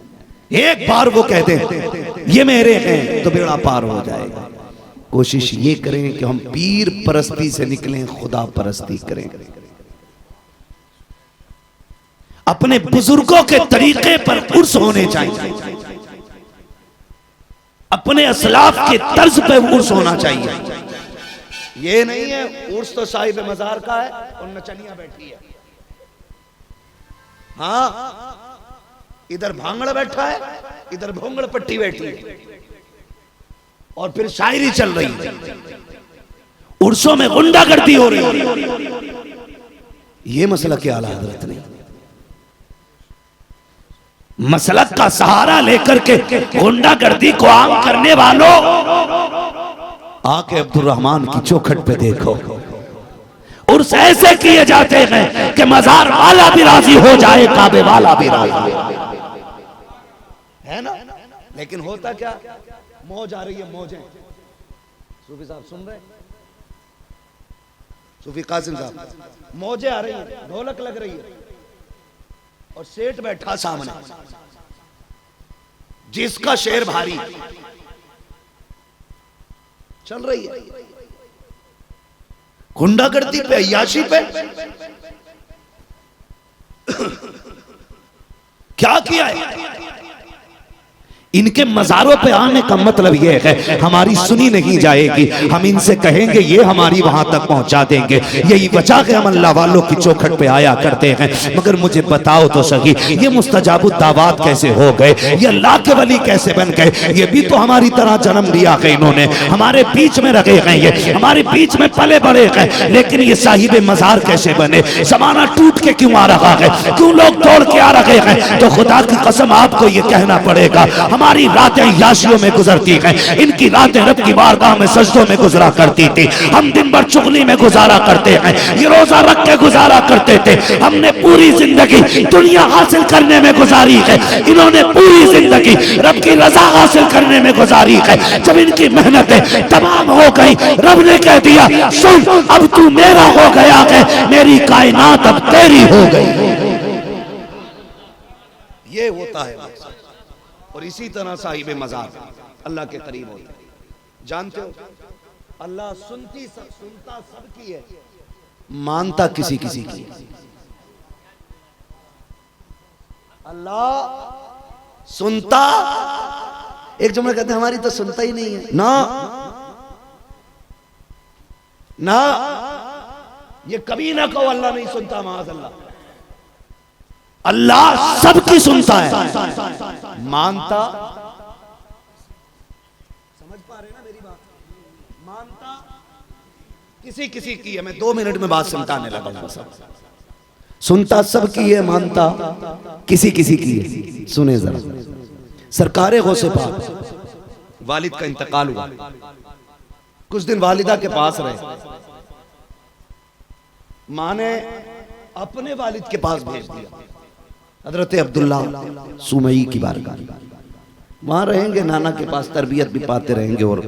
एक बार वो कह दें ये मेरे हैं तो बेड़ा पार हो जाएगा। कोशिश ये करें कि हम पीर परस्ती से निकलें, खुदा परस्ती करें। अपने बुजुर्गों के तरीके पर उर्स होने चाहिए, अपने असलाफ के तर्ज पे उर्स होना चाहिए। ये नहीं है उर्स तो साहिब मजार का है और नचनिया बैठी है। हाँ, इधर भांगड़ बैठा है, इधर भोंगड़ पट्टी बैठी है और फिर शायरी चल रही है। उर्सों में गुंडागर्दी हो रही है। ये मसला क्या आला हजरत नहीं, मसलक का सहारा लेकर के गुंडागर्दी को आम करने वालों, आके अब्दुर्रहमान की चौखट पे देखो, उर्स ऐसे किए जाते हैं कि मजार वाला भी राजी हो जाए, काबे वाला भी राजी है ना। लेकिन होता क्या, मौज आ रही है, मौजें। सूफी साहब सुन रहे, सूफी कासिम साहब, मौजें आ रही है, ढोलक लग रही है और सेठ बैठा सामने, जिसका शेर भारी चल रही है। गुंडागर्दी पे, अय्याशी पे क्या किया है? इनके मजारों पे आने का मतलब यह है हमारी सुनी नहीं जाएगी, हम इनसे कहेंगे ये हमारी वहां तक पहुंचा देंगे। यही वजह है हम अल्लाह वालों की चौखट पे आया करते हैं। मगर मुझे बताओ तो सही, ये मुस्तजाबु दावत कैसे हो गए? ये अल्लाह के वली कैसे बन गए? ये भी तो हमारी तरह जन्म लिया है, इन्होंने हमारे बीच में रखे गए, ये हमारे बीच में पले बड़े गए, लेकिन ये साहिब मजार कैसे बने? जमाना टूट के क्यों आ रहा है? क्यों लोग दौड़ के आ रहे हैं? तो खुदा की कसम आपको ये कहना पड़ेगा, हमारी रातें याशियों में गुजरती हैं, इनकी रातें रब की बारगाह में सजदों में गुजरा करती थी। हम दिन भर चुगली में गुजारा करते हैं, ये रोजा रख के गुजारा करते थे। हमने पूरी जिंदगी दुनिया हासिल करने में गुजारी है, इन्होंने पूरी जिंदगी रब की रजा हासिल करने में गुजारी है। जब इनकी मेहनतें तमाम हो गई, रब ने कह दिया सुन, अब तू मेरा हो गया है, मेरी कायनात अब तेरी हो गई। ये होता है। और इसी तरह साहिब मजार अल्लाह के करीब होते हैं। जानते हो अल्लाह सुनता सबकी है, मानता किसी किसी की। अल्लाह सुनता, एक जुमला कहते हैं हमारी तो सुनता ही नहीं है ना, ना ये कभी ना कहो अल्लाह नहीं सुनता, माज़अल्लाह। अल्लाह सबकी सुनता है, मानता, समझ पा रहे ना मेरी बात, मानता किसी किसी की है। मैं 2 मिनट में बात समझाने लगा। सुनता सबकी है, मानता किसी किसी की है। सुने जरा, सरकारे गौसे पाक वालिद का इंतकाल हुआ, कुछ दिन वालिदा के पास रहे, मां ने अपने वालिद के पास भेज दिया, हजरत अब्दुल्ला सुमई की बारगाह। वहां रहेंगे, नाना के पास तरबियत भी पाते रहेंगे और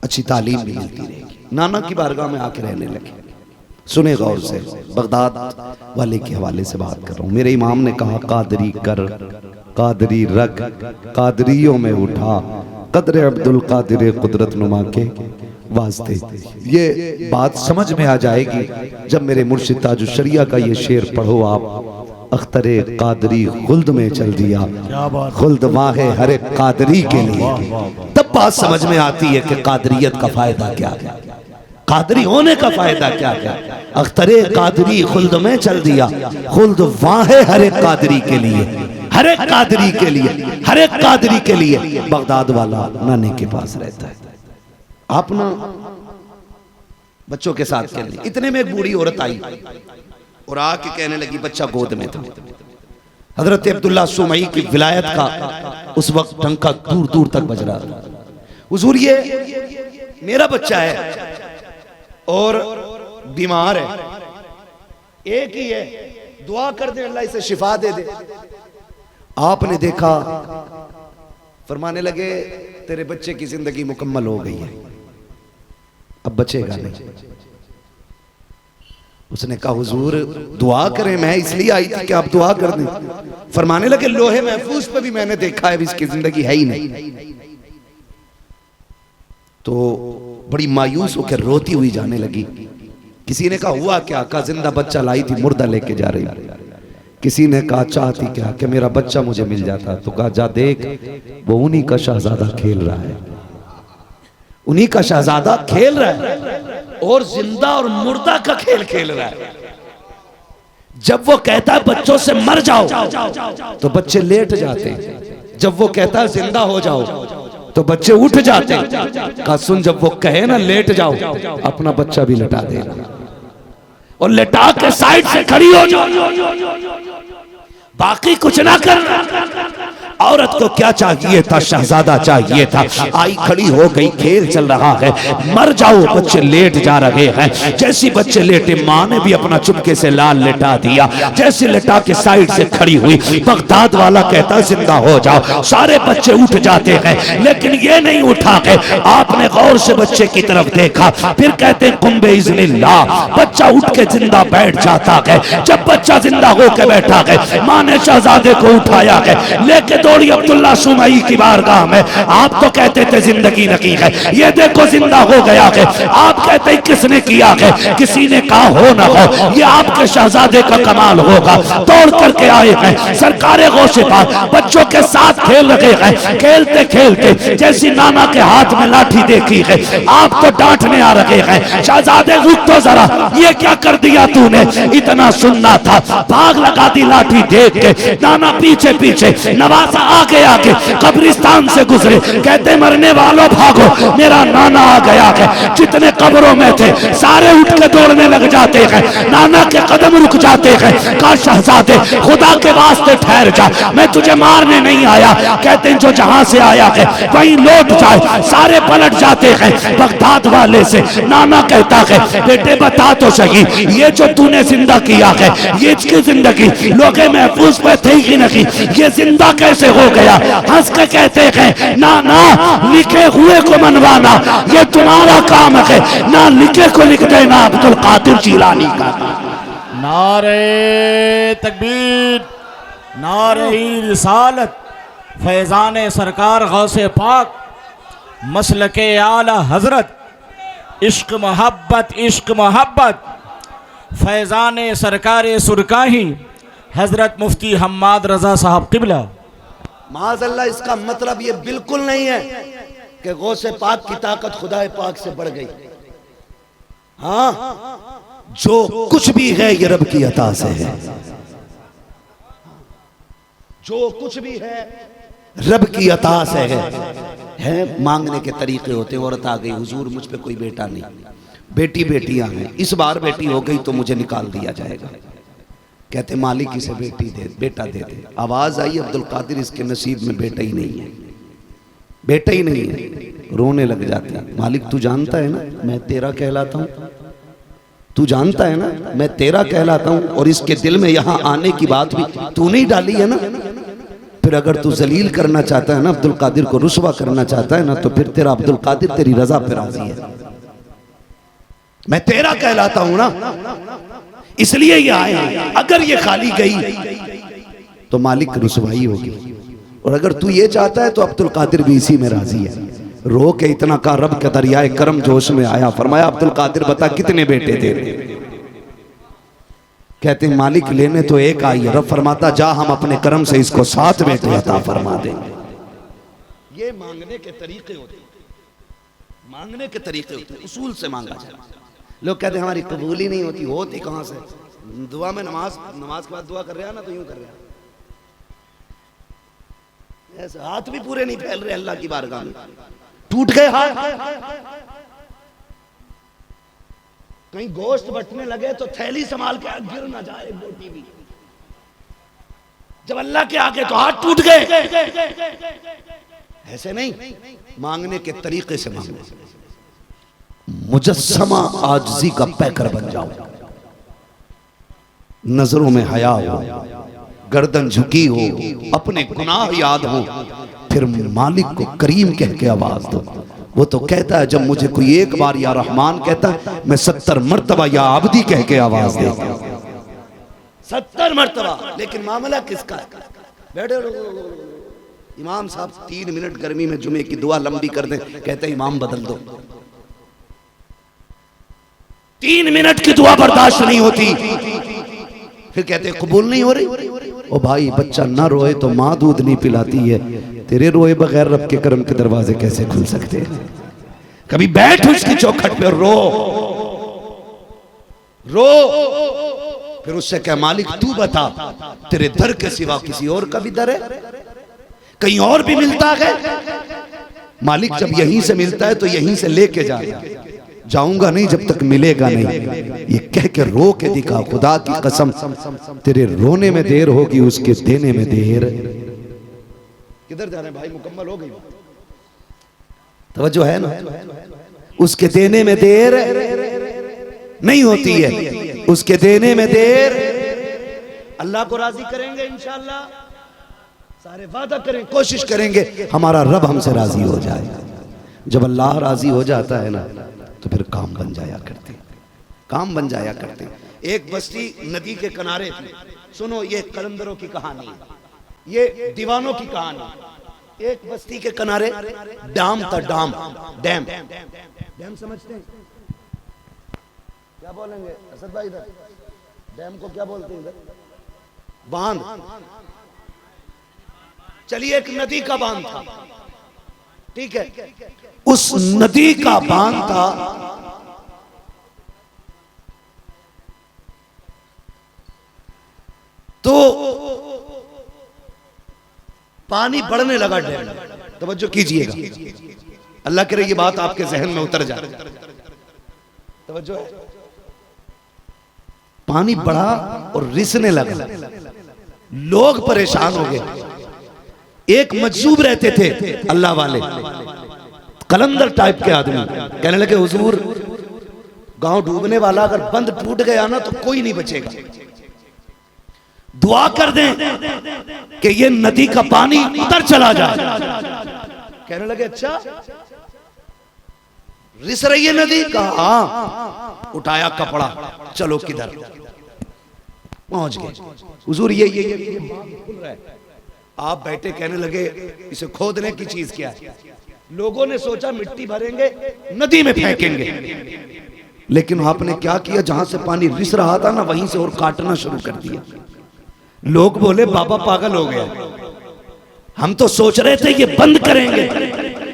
अच्छी तालीम भी मिलती रहेगी। नाना की बारगाह में आके रहने लगे। सुने गौर से, बगदाद वाले के हवाले से बात कर रहा हूं। मेरे इमाम ने कहा, कादरी कर, कादरी रख, कादरियों में उठा, कदर अब्दुल कादिर कुदरत नुमा के वास्ते। ये बात समझ में आ जाएगी जब मेरे मुर्शिद ताजुश शरिया का ये शेर पढ़ो आप। अख्तरे कादरी खुल्द में चल दिया, खुल्द वाहे हर एक कादरी के लिए। तब बात समझ में आती है कि कादरियत का फायदा क्या है, कादरी होने का फायदा क्या है। अख्तरे कादरी खुल्द में चल दिया, खुल्द वाहे हर एक कादरी के लिए, हर एक कादरी के लिए, हर एक कादरी के लिए। बगदाद वाला नाने के पास रहता है, आप ना बच्चों के साथ खेलने। इतने में एक बूढ़ी औरत आई और आके कहने लगी, बच्चा गोद में था। हजरत अब्दुल्ला सुमई की विलायत का उस वक्त डंका दूर दूर तक बज रहा था। हुजूर ये मेरा बच्चा है और बीमार है, एक ही है, दुआ कर दे अल्लाह इसे शिफा दे दे। आपने देखा, फरमाने लगे, तेरे बच्चे की जिंदगी मुकम्मल हो गई है, अब बचेगा नहीं। उसने कहा, हुजूर दुआ करें, मैं इसलिए आई थी कि आप दुआ कर दें। फरमाने लगे, लोहे महफूज पे भी मैंने देखा है इसकी जिंदगी है ही नहीं। तो बड़ी मायूस होकर रोती हुई जाने लगी। किसी ने कहा, हुआ क्या? कहा, जिंदा बच्चा लाई थी, मुर्दा लेके जा रही। किसी ने कहा, चाहती क्या कि मेरा बच्चा मुझे मिल जाता। तो कहा, जा देख, वो उन्हीं का शहजादा खेल रहा है, उन्हीं का शहजादा खेल रहा है और जिंदा और मुर्दा का खेल खेल रहा है। जब वो कहता है बच्चों से मर जाओ तो बच्चे लेट जाते हैं, जब वो कहता है जिंदा हो जाओ तो बच्चे उठ जाते हैं। कहा, सुन, जब वो कहे ना लेट जाओ, अपना बच्चा भी लेटा देना और लेटा के साइड से खड़ी हो जाओ, बाकी कुछ ना करना। औरत को क्या चाहिए था? शहजादा चाहिए था। आई खड़ी हो गई, खेल चल रहा है, मर जाओ, बच्चे लेट जा रहे हैं। जैसी बच्चे लेटे, माँ ने भी अपना चुपके से लाल लेटा दिया। जैसे लेटा के साइड से खड़ी हुई, बगदाद वाला कहता जिंदा हो जाओ। सारे बच्चे उठ जाते हैं, लेकिन ये नहीं उठा के आपने गौर से बच्चे की तरफ देखा। फिर कहते कुंबे इज़्निल्लाह, बच्चा उठ के जिंदा बैठ जाता है। जब बच्चा जिंदा होकर बैठा है, माँ ने शहजादे को उठाया है, लेके दौड़ी अब्दुल्ला सुमई की बारगाह में। आप तो कहते थे जिंदगी नहीं है, ये देखो जिंदा हो गया है। आप कहते हैं किसने किया है? किसी ने कहा, हो ना हो, ये आपके शहजादे का कमाल होगा। दौड़ करके आए हैं, सरकारे गौसे पाक बच्चों के साथ खेल रहे हैं। खेलते खेलते जैसी नाना के हाथ में लाठी देखी है, आप तो डांटने आ रहे हैं, शहजादे रुक तो जरा, ये क्या कर दिया तूने? इतना सुनना था, भाग लगा दी लाठी देख के। नाना पीछे पीछे, नवासा आगे आगे कब्रिस्तान से गुजरे। कहते मरने वालों भागो, मेरा नाना आ गया है। जितने कब्रों में थे सारे उठ के दौड़ने लग जाते हैं। नाना के कदम रुक जाते हैं। कहा, शहजादे खुदा के वास्ते ठहर जा, मैं तुझे मारने नहीं आया। कहते हैं जो जहां से आया है वहीं लौट जाए। सारे पलट जाते हैं। बगदाद वाले से नाना कहता है, बेटे बता तो सही, ये जो तूने जिंदा किया है, ये इसकी जिंदगी लोगे महफूज पे थे ही नहीं, ये जिंदा कैसे हो गया? हंस के कहते हैं, ना ना, लिखे हुए को मनवाना ये तुम्हारा काम है, ना लिखे को लिख देना अब्दुल कादिर जिलानी का। नारे तकबीर, नारे रिसालत, फैजान सरकार गौसे पाक, मसलके आला हजरत, इश्क मोहब्बत, इश्क मोहब्बत, फैजान सरकार सुरकाही, हजरत मुफ्ती हम्माद रजा साहब किबला। माज़अल्लाह इसका मतलब ये बिल्कुल नहीं है कि गौसे पाक की ताकत खुदाए पाक से बढ़ गई। हाँ, जो कुछ भी है ये रब की अता से है। जो कुछ भी है रब की अता से है। मांगने के तरीके होते हैं। औरत आ गई, हुजूर मुझ पे कोई बेटा नहीं, बेटी बेटियां हैं, इस बार बेटी हो गई तो मुझे निकाल दिया जाएगा। कहते मालिक इसे बेटी दे, बेटा दे दे। आवाज आई अब्दुल कादिर इसके नसीब में बेटा ही नहीं है, बेटा ही नहीं है। रोने लग जाते हैं। मालिक तू जानता है ना मैं तेरा कहलाता हूँ, तू जानता है ना मैं तेरा कहलाता हूँ, और इसके दिल में यहाँ आने की बात भी तूने ही डाली है ना। फिर अगर तू जलील करना चाहता है ना, अब्दुल कादिर को रुसवा करना चाहता है ना, तो फिर तेरा अब्दुल कादिर तेरी रजा पे राजी है। मैं तेरा कहलाता हूं ना, इसलिए ये आए। अगर ये खाली गई तो मालिक की रुसवाई होगी। और अगर तू ये चाहता है तो अब्दुल कादिर भी इसी में राजी है। रो के इतना का रब के दरियाए करम जोश में आया। फरमाया अब्दुल कादिर बता कितने बेटे थे? कहते मालिक लेने तो एक आई है। रब फरमाता जा हम अपने करम से इसको 7 बेटे अता फरमा देंगे। ये मांगने के तरीके होते हैं, मांगने के तरीके होते हैं, उसूल से मांगा जाए। लोग कहते हैं हमारी कबूल ही नहीं होती। होती कहां से? दुआ में नमाज के बाद दुआ कर रहे हैं ना, तो यूं कर रहे हैं, ऐसे हाथ भी पूरे नहीं फैल रहे अल्लाह की बारगाह में। टूट गए हाथ, कहीं गोश्त बटने लगे तो थैली संभाल के गिर ना जाए बोटी भी। जब अल्लाह के आगे तो हाथ टूट गए। ऐसे नहीं, मांगने के तरीके से मांगो। मुजस्समा आजिज़ी का पैकर बन जाओ, नजरों में हया हो, गर्दन झुकी हो, अपने गुनाह याद हो, फिर मालिक को करीम कह के आवाज दो। वो तो कहता है जब मुझे कोई एक बार या रहमान कहता है, मैं 70 मर्तबा या आबदी कह के आवाज देता हूं। 70 मर्तबा। लेकिन मामला किसका है? बैठे इमाम साहब 3 मिनट गर्मी में जुमे की दुआ लंबी कर दें, कहते इमाम बदल दो। 3 मिनट की दुआ बर्दाश्त नहीं होती, फिर कहते कबूल नहीं हो रही। ओ भाई बच्चा ना रोए तो माँ दूध नहीं पिलाती है, तेरे रोए बगैर रब के करम के दरवाजे कैसे खुल सकते हैं? कभी बैठ उसकी चौखट पे रो रो, फिर उससे कह मालिक तू बता तेरे दर के सिवा किसी और का भी दर है? कहीं और भी मिलता है? मालिक जब यहीं से मिलता है तो यहीं से लेके जा, जाऊंगा नहीं जब तक मिलेगा नहीं। ये कह के रो के दिखा, खुदा की कसम तेरे रोने में देर होगी, उसके देने में देर। किधर जा रहे हैं भाई? मुकम्मल हो गई तवज्जो है ना? उसके देने में देर नहीं होती है, उसके देने में देर। अल्लाह को राजी करेंगे इंशाअल्लाह, सारे वादा करें, कोशिश करेंगे हमारा रब हमसे राजी हो जाए। जब अल्लाह राजी हो जाता है ना तो फिर काम बन जाया करते, काम बन जाया करते। एक बस्ती नदी के किनारे थी। सुनो ये कलंदरों की कहानी, ये दीवानों की कहानी। एक बस्ती के किनारे डैम था, डैम डैम समझते हैं? क्या बोलेंगे असद भाई इधर? डैम को क्या बोलते हैं इधर? बांध। चलिए एक नदी का बांध था, ठीक है? उस नदी का बांध था, तो पानी बढ़ने लगा डैम में। तवज्जो कीजिएगा, अल्लाह करे ये बात आपके जहन में उतर जाए। तवज्जो है। पानी बढ़ा और रिसने लगा, लोग परेशान हो गए। एक मजजूब रहते थे अल्लाह वाले, कलंदर टाइप के आदमी, कहने लगे हुजूर गांव डूबने वाला, अगर बंद टूट गया ना तो कोई नहीं बचेगा, दुआ कर दें कि ये नदी का पानी उतर चला जाए। कहने लगे अच्छा रिस रही है नदी? कहा हाँ। उठाया कपड़ा, चलो किधर? पहुंच गए। हुजूर ये खुल रहा है। आप बैठे, कहने लगे इसे खोदने की चीज क्या है? लोगों ने सोचा मिट्टी भरेंगे नदी में फेंकेंगे, लेकिन आपने क्या किया? जहां से पानी रिस रहा था ना वहीं से और काटना शुरू कर दिया। लोग बोले बाबा पागल हो गया। हम तो सोच रहे थे ये बंद करेंगे,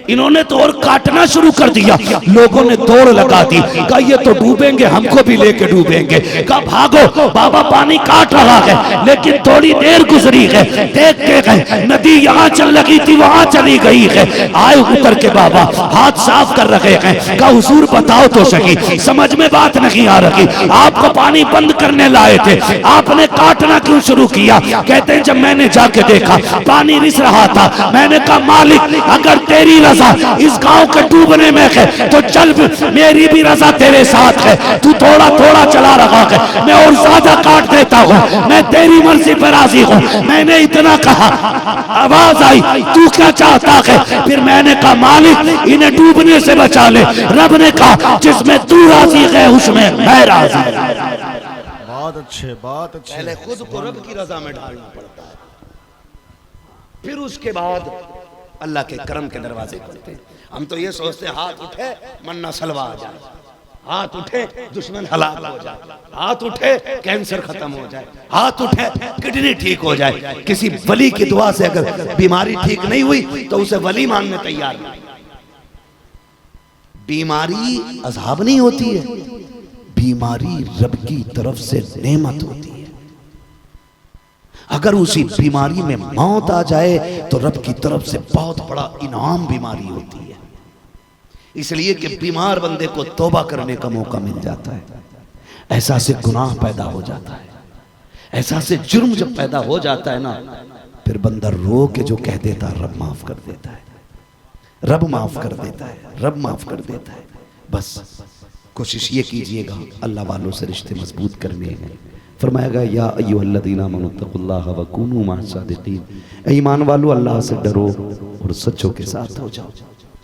इन्होंने तो और काटना शुरू कर दिया। लोगों ने दौड़ लगा दी, कहा ये तो डूबेंगे, हमको भी लेके डूबेंगे। कहा भागो, बाबा पानी काट रहा है। लेकिन थोड़ी देर गुजरी है, देख के गए नदी यहाँ चल लगी थी वहां चली गई है। आए उतर के बाबा हाथ साफ कर रहे हैं। कहा हुजूर बताओ तो सही, समझ में बात नहीं आ रही, आपको पानी बंद करने लाए थे, आपने काटना क्यों शुरू किया? कहते हैं जब मैंने जाके देखा पानी रिस रहा था, मैंने कहा मालिक अगर तेरी इस गांव के डूबने में है तो चल, मेरी भी रजा तेरे साथ है। तू थोड़ा थोड़ा चला रहा है, मैं और ज्यादा काट देता हूँ, मैं तेरी मर्जी पर राजी हूँ। मैंने इतना कहा, आवाज आई तू क्या चाहता है? फिर मैंने कहा मालिक इन्हें डूबने से बचा ले। रब ने कहा जिसमें तू राजी है उसमें मैं राजी। बहुत अच्छे, बहुत अच्छे। पहले खुद को रब की रजा में डालना पड़ता है, फिर उसके बाद अल्लाह के करम के दरवाजे खुलते। हम तो ये सोचते हाथ उठे मन्ना सलवा आ जाए, हाथ उठे दुश्मन हलाक हो जाए, हाथ उठे कैंसर खत्म हो जाए, हाथ उठे किडनी ठीक हो जाए। किसी वली की दुआ से अगर बीमारी ठीक नहीं हुई तो उसे वली मानने तैयार नहीं। बीमारी अज़ाब नहीं होती है, बीमारी रब की तरफ से नेमत होती है। अगर उसी बीमारी में मौत आ जाए तो रब की तरफ से बहुत बड़ा इनाम बीमारी होती है। इसलिए कि बीमार बंदे को तौबा करने का मौका मिल जाता है, ऐसा से गुनाह पैदा हो जाता है, ऐसा से जुर्म जब पैदा हो जाता है ना, फिर बंदा रो के जो कह देता है रब माफ कर देता है, रब माफ कर देता है, रब माफ कर देता है। बस कोशिश ये कीजिएगा अल्लाह वालों से रिश्ते मजबूत करने हैं। फरमाएगा या अय्युहल्लज़ीना आमनुत्तक़ुल्लाह व कूनू मअस-सादिक़ीन, ईमान वालों अल्लाह से डरो और सच्चों के साथ हो जाओ।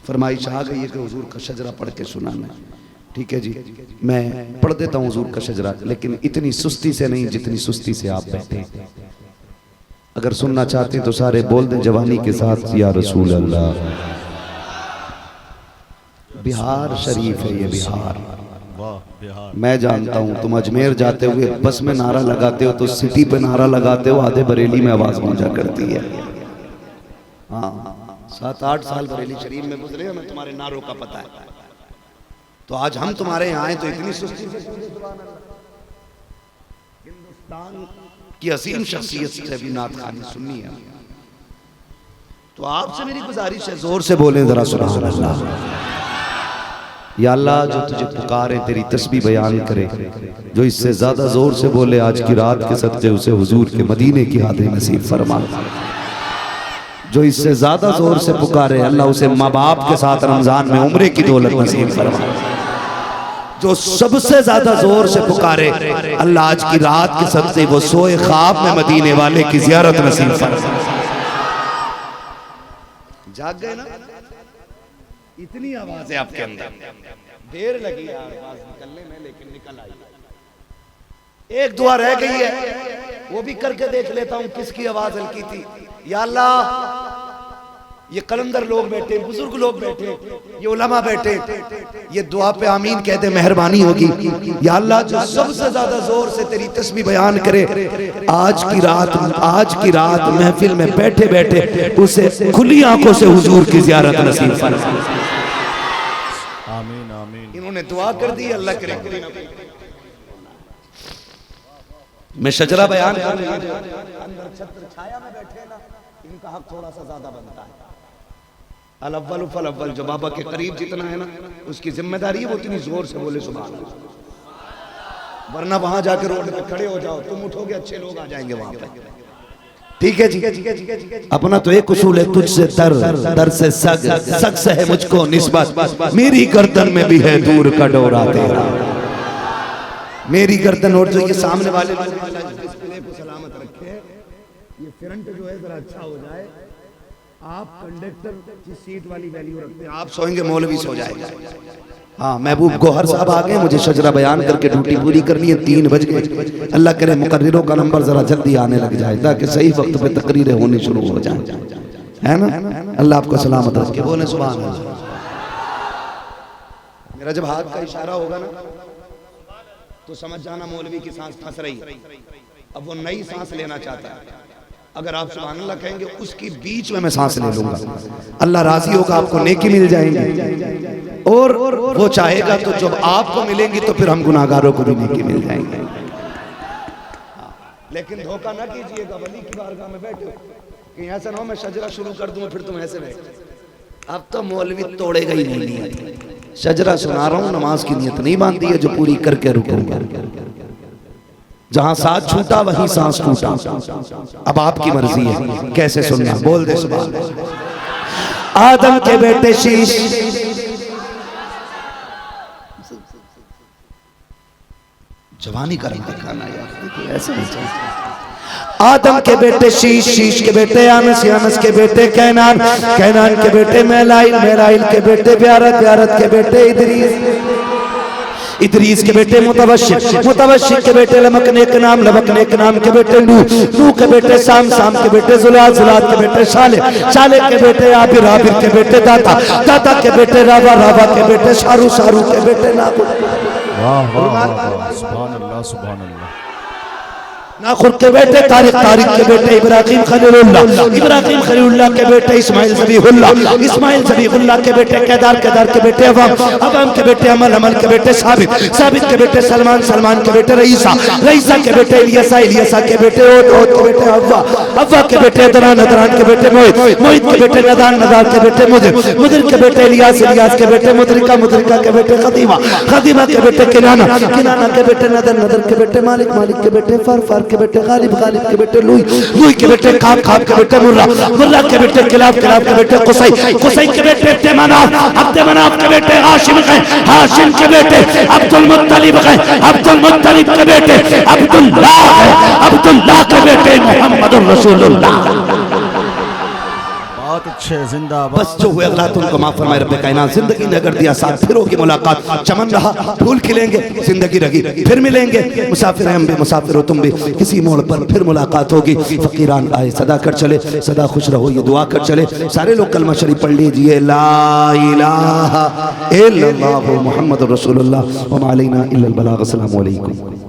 फरमाइश आ गई है कि हुजूर का शजरा पढ़ के सुनाना है। ठीक है जी, मैं पढ़ देता हूँ हुजूर का शजरा, लेकिन इतनी सुस्ती से नहीं जितनी सुस्ती से आप बैठे। अगर सुनना चाहते हैं तो सारे बोल दें जवानी के साथ या रसूल अल्लाह। बिहार शरीफ है ये बिहार। मैं जानता हूं तुम अजमेर जाते हुए बस में नारा लगाते हो तो सिटी पे नारा लगाते हो, आधे बरेली में आवाज गूंजा करती है। हाँ 7-8 साल बरेली शरीफ में गुजरे, हमें तुम्हारे नारों का पता है। तो आज हम तुम्हारे यहाँ आए तो इतनी सुस्ती से हिंदुस्तान की असीम शख्सियत से भी नात खानी सुननी है। तो आपसे मेरी गुजारिश है जोर से बोले जरा सुभान अल्लाह। या अल्लाह जो तुझे पुकारे तेरी तस्बीह बयान करे, जो इससे ज्यादा जोर से बोले आज की रात के सदक़े उसे हुजूर के मदीने की यादें नसीब फरमा। जो इससे ज्यादा जोर से पुकारे अल्लाह उसे माँ बाप के साथ रमजान में उम्रे की दौलत नसीब फरमा। जो सबसे ज्यादा जोर से पुकारे अल्लाह आज की रात के सदक़े वो सोए ख्वाब में मदीने वाले की ज़ियारत नसीब फरमा। जाग गए ना? इतनी आवाज है आपके अंदर, देर लगी आवाज निकलने में लेकिन निकल आई। एक दुआ रह गई है वो भी करके देख लेता हूं किसकी आवाज हल्की थी। या अल्लाह ये कलंदर लोग बैठे, बुजुर्ग लोग बैठे, ये उलमा बैठे, ये दुआ पे आमीन कहते मेहरबानी होगी। या अल्लाह जो सबसे ज्यादा जोर से तेरी तस्बीह बयान करे आज की रात महफिल में बैठे बैठे उसे खुली आंखों से हुजूर की ज़ियारत नसीब फरमा। आमीन आमीन। इन्होंने दुआ कर दी, अल्लाह करे। मैं शजरा बयान कर रहा हूं, अंदर छत्र छाया में बैठे ना, इनका हक थोड़ा सा ज्यादा बनता है। अल अव्वल फल अव्वल, जो बाबा के करीब जितना है ना उसकी जिम्मेदारी है वो इतनी जोर से बोले सुभान अल्लाह। वरना वहां जाके रोड पे खड़े हो जाओ, तुम उठोगे अच्छे लोग आ जाएंगे वहां पे। ठीक है जी, अपना तो एक उसूल है तुझसे दर से सग से है मुझको निस्बत, मेरी गर्दन में भी है दूर का डोरा तेरा। मेरी गर्दन और जो ये सामने वाले डिस्प्ले को सलामत रखे, ये फ्रंट जो है जरा अच्छा हो जाए। आप कंडक्टर की सीट वाली वैल्यू रखते हैं, आप सोएंगे मौलवी सो जाएगा। हाँ महबूब गोहर साहब आ गए, मुझे शजरा बयान करके ड्यूटी पूरी करनी है। 3 बज गए, अल्लाह करे मुकर्रिरों का नंबर जरा जल्दी आने लग जाए ताकि सही वक्त पे तकरीरें होनी शुरू हो जाए, है ना? अल्लाह आपको सलामत रखे, बोले सुभान अल्लाह। मेरा जब हाथ का इशारा होगा ना तो समझ जाना मौलवी की सांस फंस रही है। अब वो नई सांस लेना चाहता है, अगर आप सुभान अल्लाह कहेंगे उसकी बीच में मैं सांस ले लूंगा, अल्लाह राजी होगा, आपको नेकी मिल जाएंगी। और वो चाहेगा तो जब आपको मिलेंगी तो फिर हम गुनाहगारों को भी नेकी मिल जाएंगे। लेकिन धोखा ना कीजिएगा, वली की बारगाह में बैठो कि ऐसा ना हो मैं शजरा शुरू कर दूं फिर तुम ऐसे बैठे। अब तो मौलवी तोड़ेगा ही नहीं नियत। शजरा सुना रहा हूं, नमाज की नियत नहीं बांधी है जो पूरी करके रुकूंगा। जहां साथ छूटा वहीं सांस टूटा। अब आपकी मर्जी है कैसे सुनना, बोल दे सुभान अल्लाह। आदम के बेटे शीश, जवानी का रंग दिखाना यार, ऐसे नहीं चलता। आदम के बेटे शीश, शीश के बेटे अनस, अनस के बेटे कैनान, कैनान के बेटे मेलाइल, मेलाइल के बेटे ब्यारत, ब्यारत के बेटे इदरीस, इदरीस के बेटे मुतवशिक, मुतवशिक के बेटे लमक नेक नाम, लमक नेक नाम के बेटे नूह, नूह के बेटे साम, साम के बेटे जुलाद, जुलाद के बेटे शाले, शाले के बेटे आबिर, आबिर के बेटे दाता, दाता के बेटे रावा, रावा के बेटे शारू, शारू के बेटे नाकुर। वाह वाह वाह, सुभान अल्लाह सुभान अल्लाह। नाखुर के बेटे तारिक, तारिक के बेटे इब्राहिम खलीलुल्लाह, इब्राहिम खलीलुल्लाह के बेटे इस्माइल ज़बीहुल्लाह, इस्माइल ज़बीहुल्लाह के बेटे केदार, केदार के बेटे अवाम, अवाम के बेटे अमल, अमल के बेटे साबित, साबित के बेटे सलमान, सलमान के बेटे रईसा, रईसा के बेटे इलियासा, इलियासा के बेटे ओद, ओद के बेटे अव्वा, अव्वा के बेटे अदनान, अदनान के बेटे मोहित, मोहित के बेटे नदान, नदान के बेटे मुदिर, मुदिर के बेटे इलियास, इलियास के बेटे मुदरिका, मुदरिका के बेटे खदीमा, खदीमा के बेटे किनाना, किनाना के बेटे नदर, नदर के बेटे मालिक, मालिक के बेटे फर, फर के बेटे गालिब, गालिब के बेटे लुई, लुई के बेटे खाब, खाब के बेटे मुर्रा, मुर्रा के बेटे किलाब, किलाब के बेटे कुसै, कुसै के बेटे अब्दुमनाफ, अब्दुमनाफ के बेटे हाशिम गए, हाशिम के बेटे अब्दुल मुत्तलिब गए, अब्दुल मुत्तलिब के बेटे अब्दुल्लाह गए, अब्दुल्लाह के बेटे मुहम्मदुर रसूलुल्लाह। बहुत अच्छे, जिंदाबाद। बस जो हुए अल्लाह तुमको माफ फरमाए रब्बे कायनात। जिंदगी ने अगर दिया साथ, फिर होगी मुलाकात, चमन रहा फूल खिलेंगे, जिंदगी रही फिर मिलेंगे। मुसाफिर हम भी, मुसाफिर हो तुम भी, किसी मोड़ पर फिर मुलाकात होगी। फकीरान आए सदा कर चले, सदा खुश रहो ये दुआ कर चले। सारे लोग कलमा शरीफ पढ़ लीजिए, ला इलाहा इल्लल्लाह मुहम्मदुर रसूलुल्लाह व मा अलैना इल्लल बलाग। अस्सलामु अलैकुम।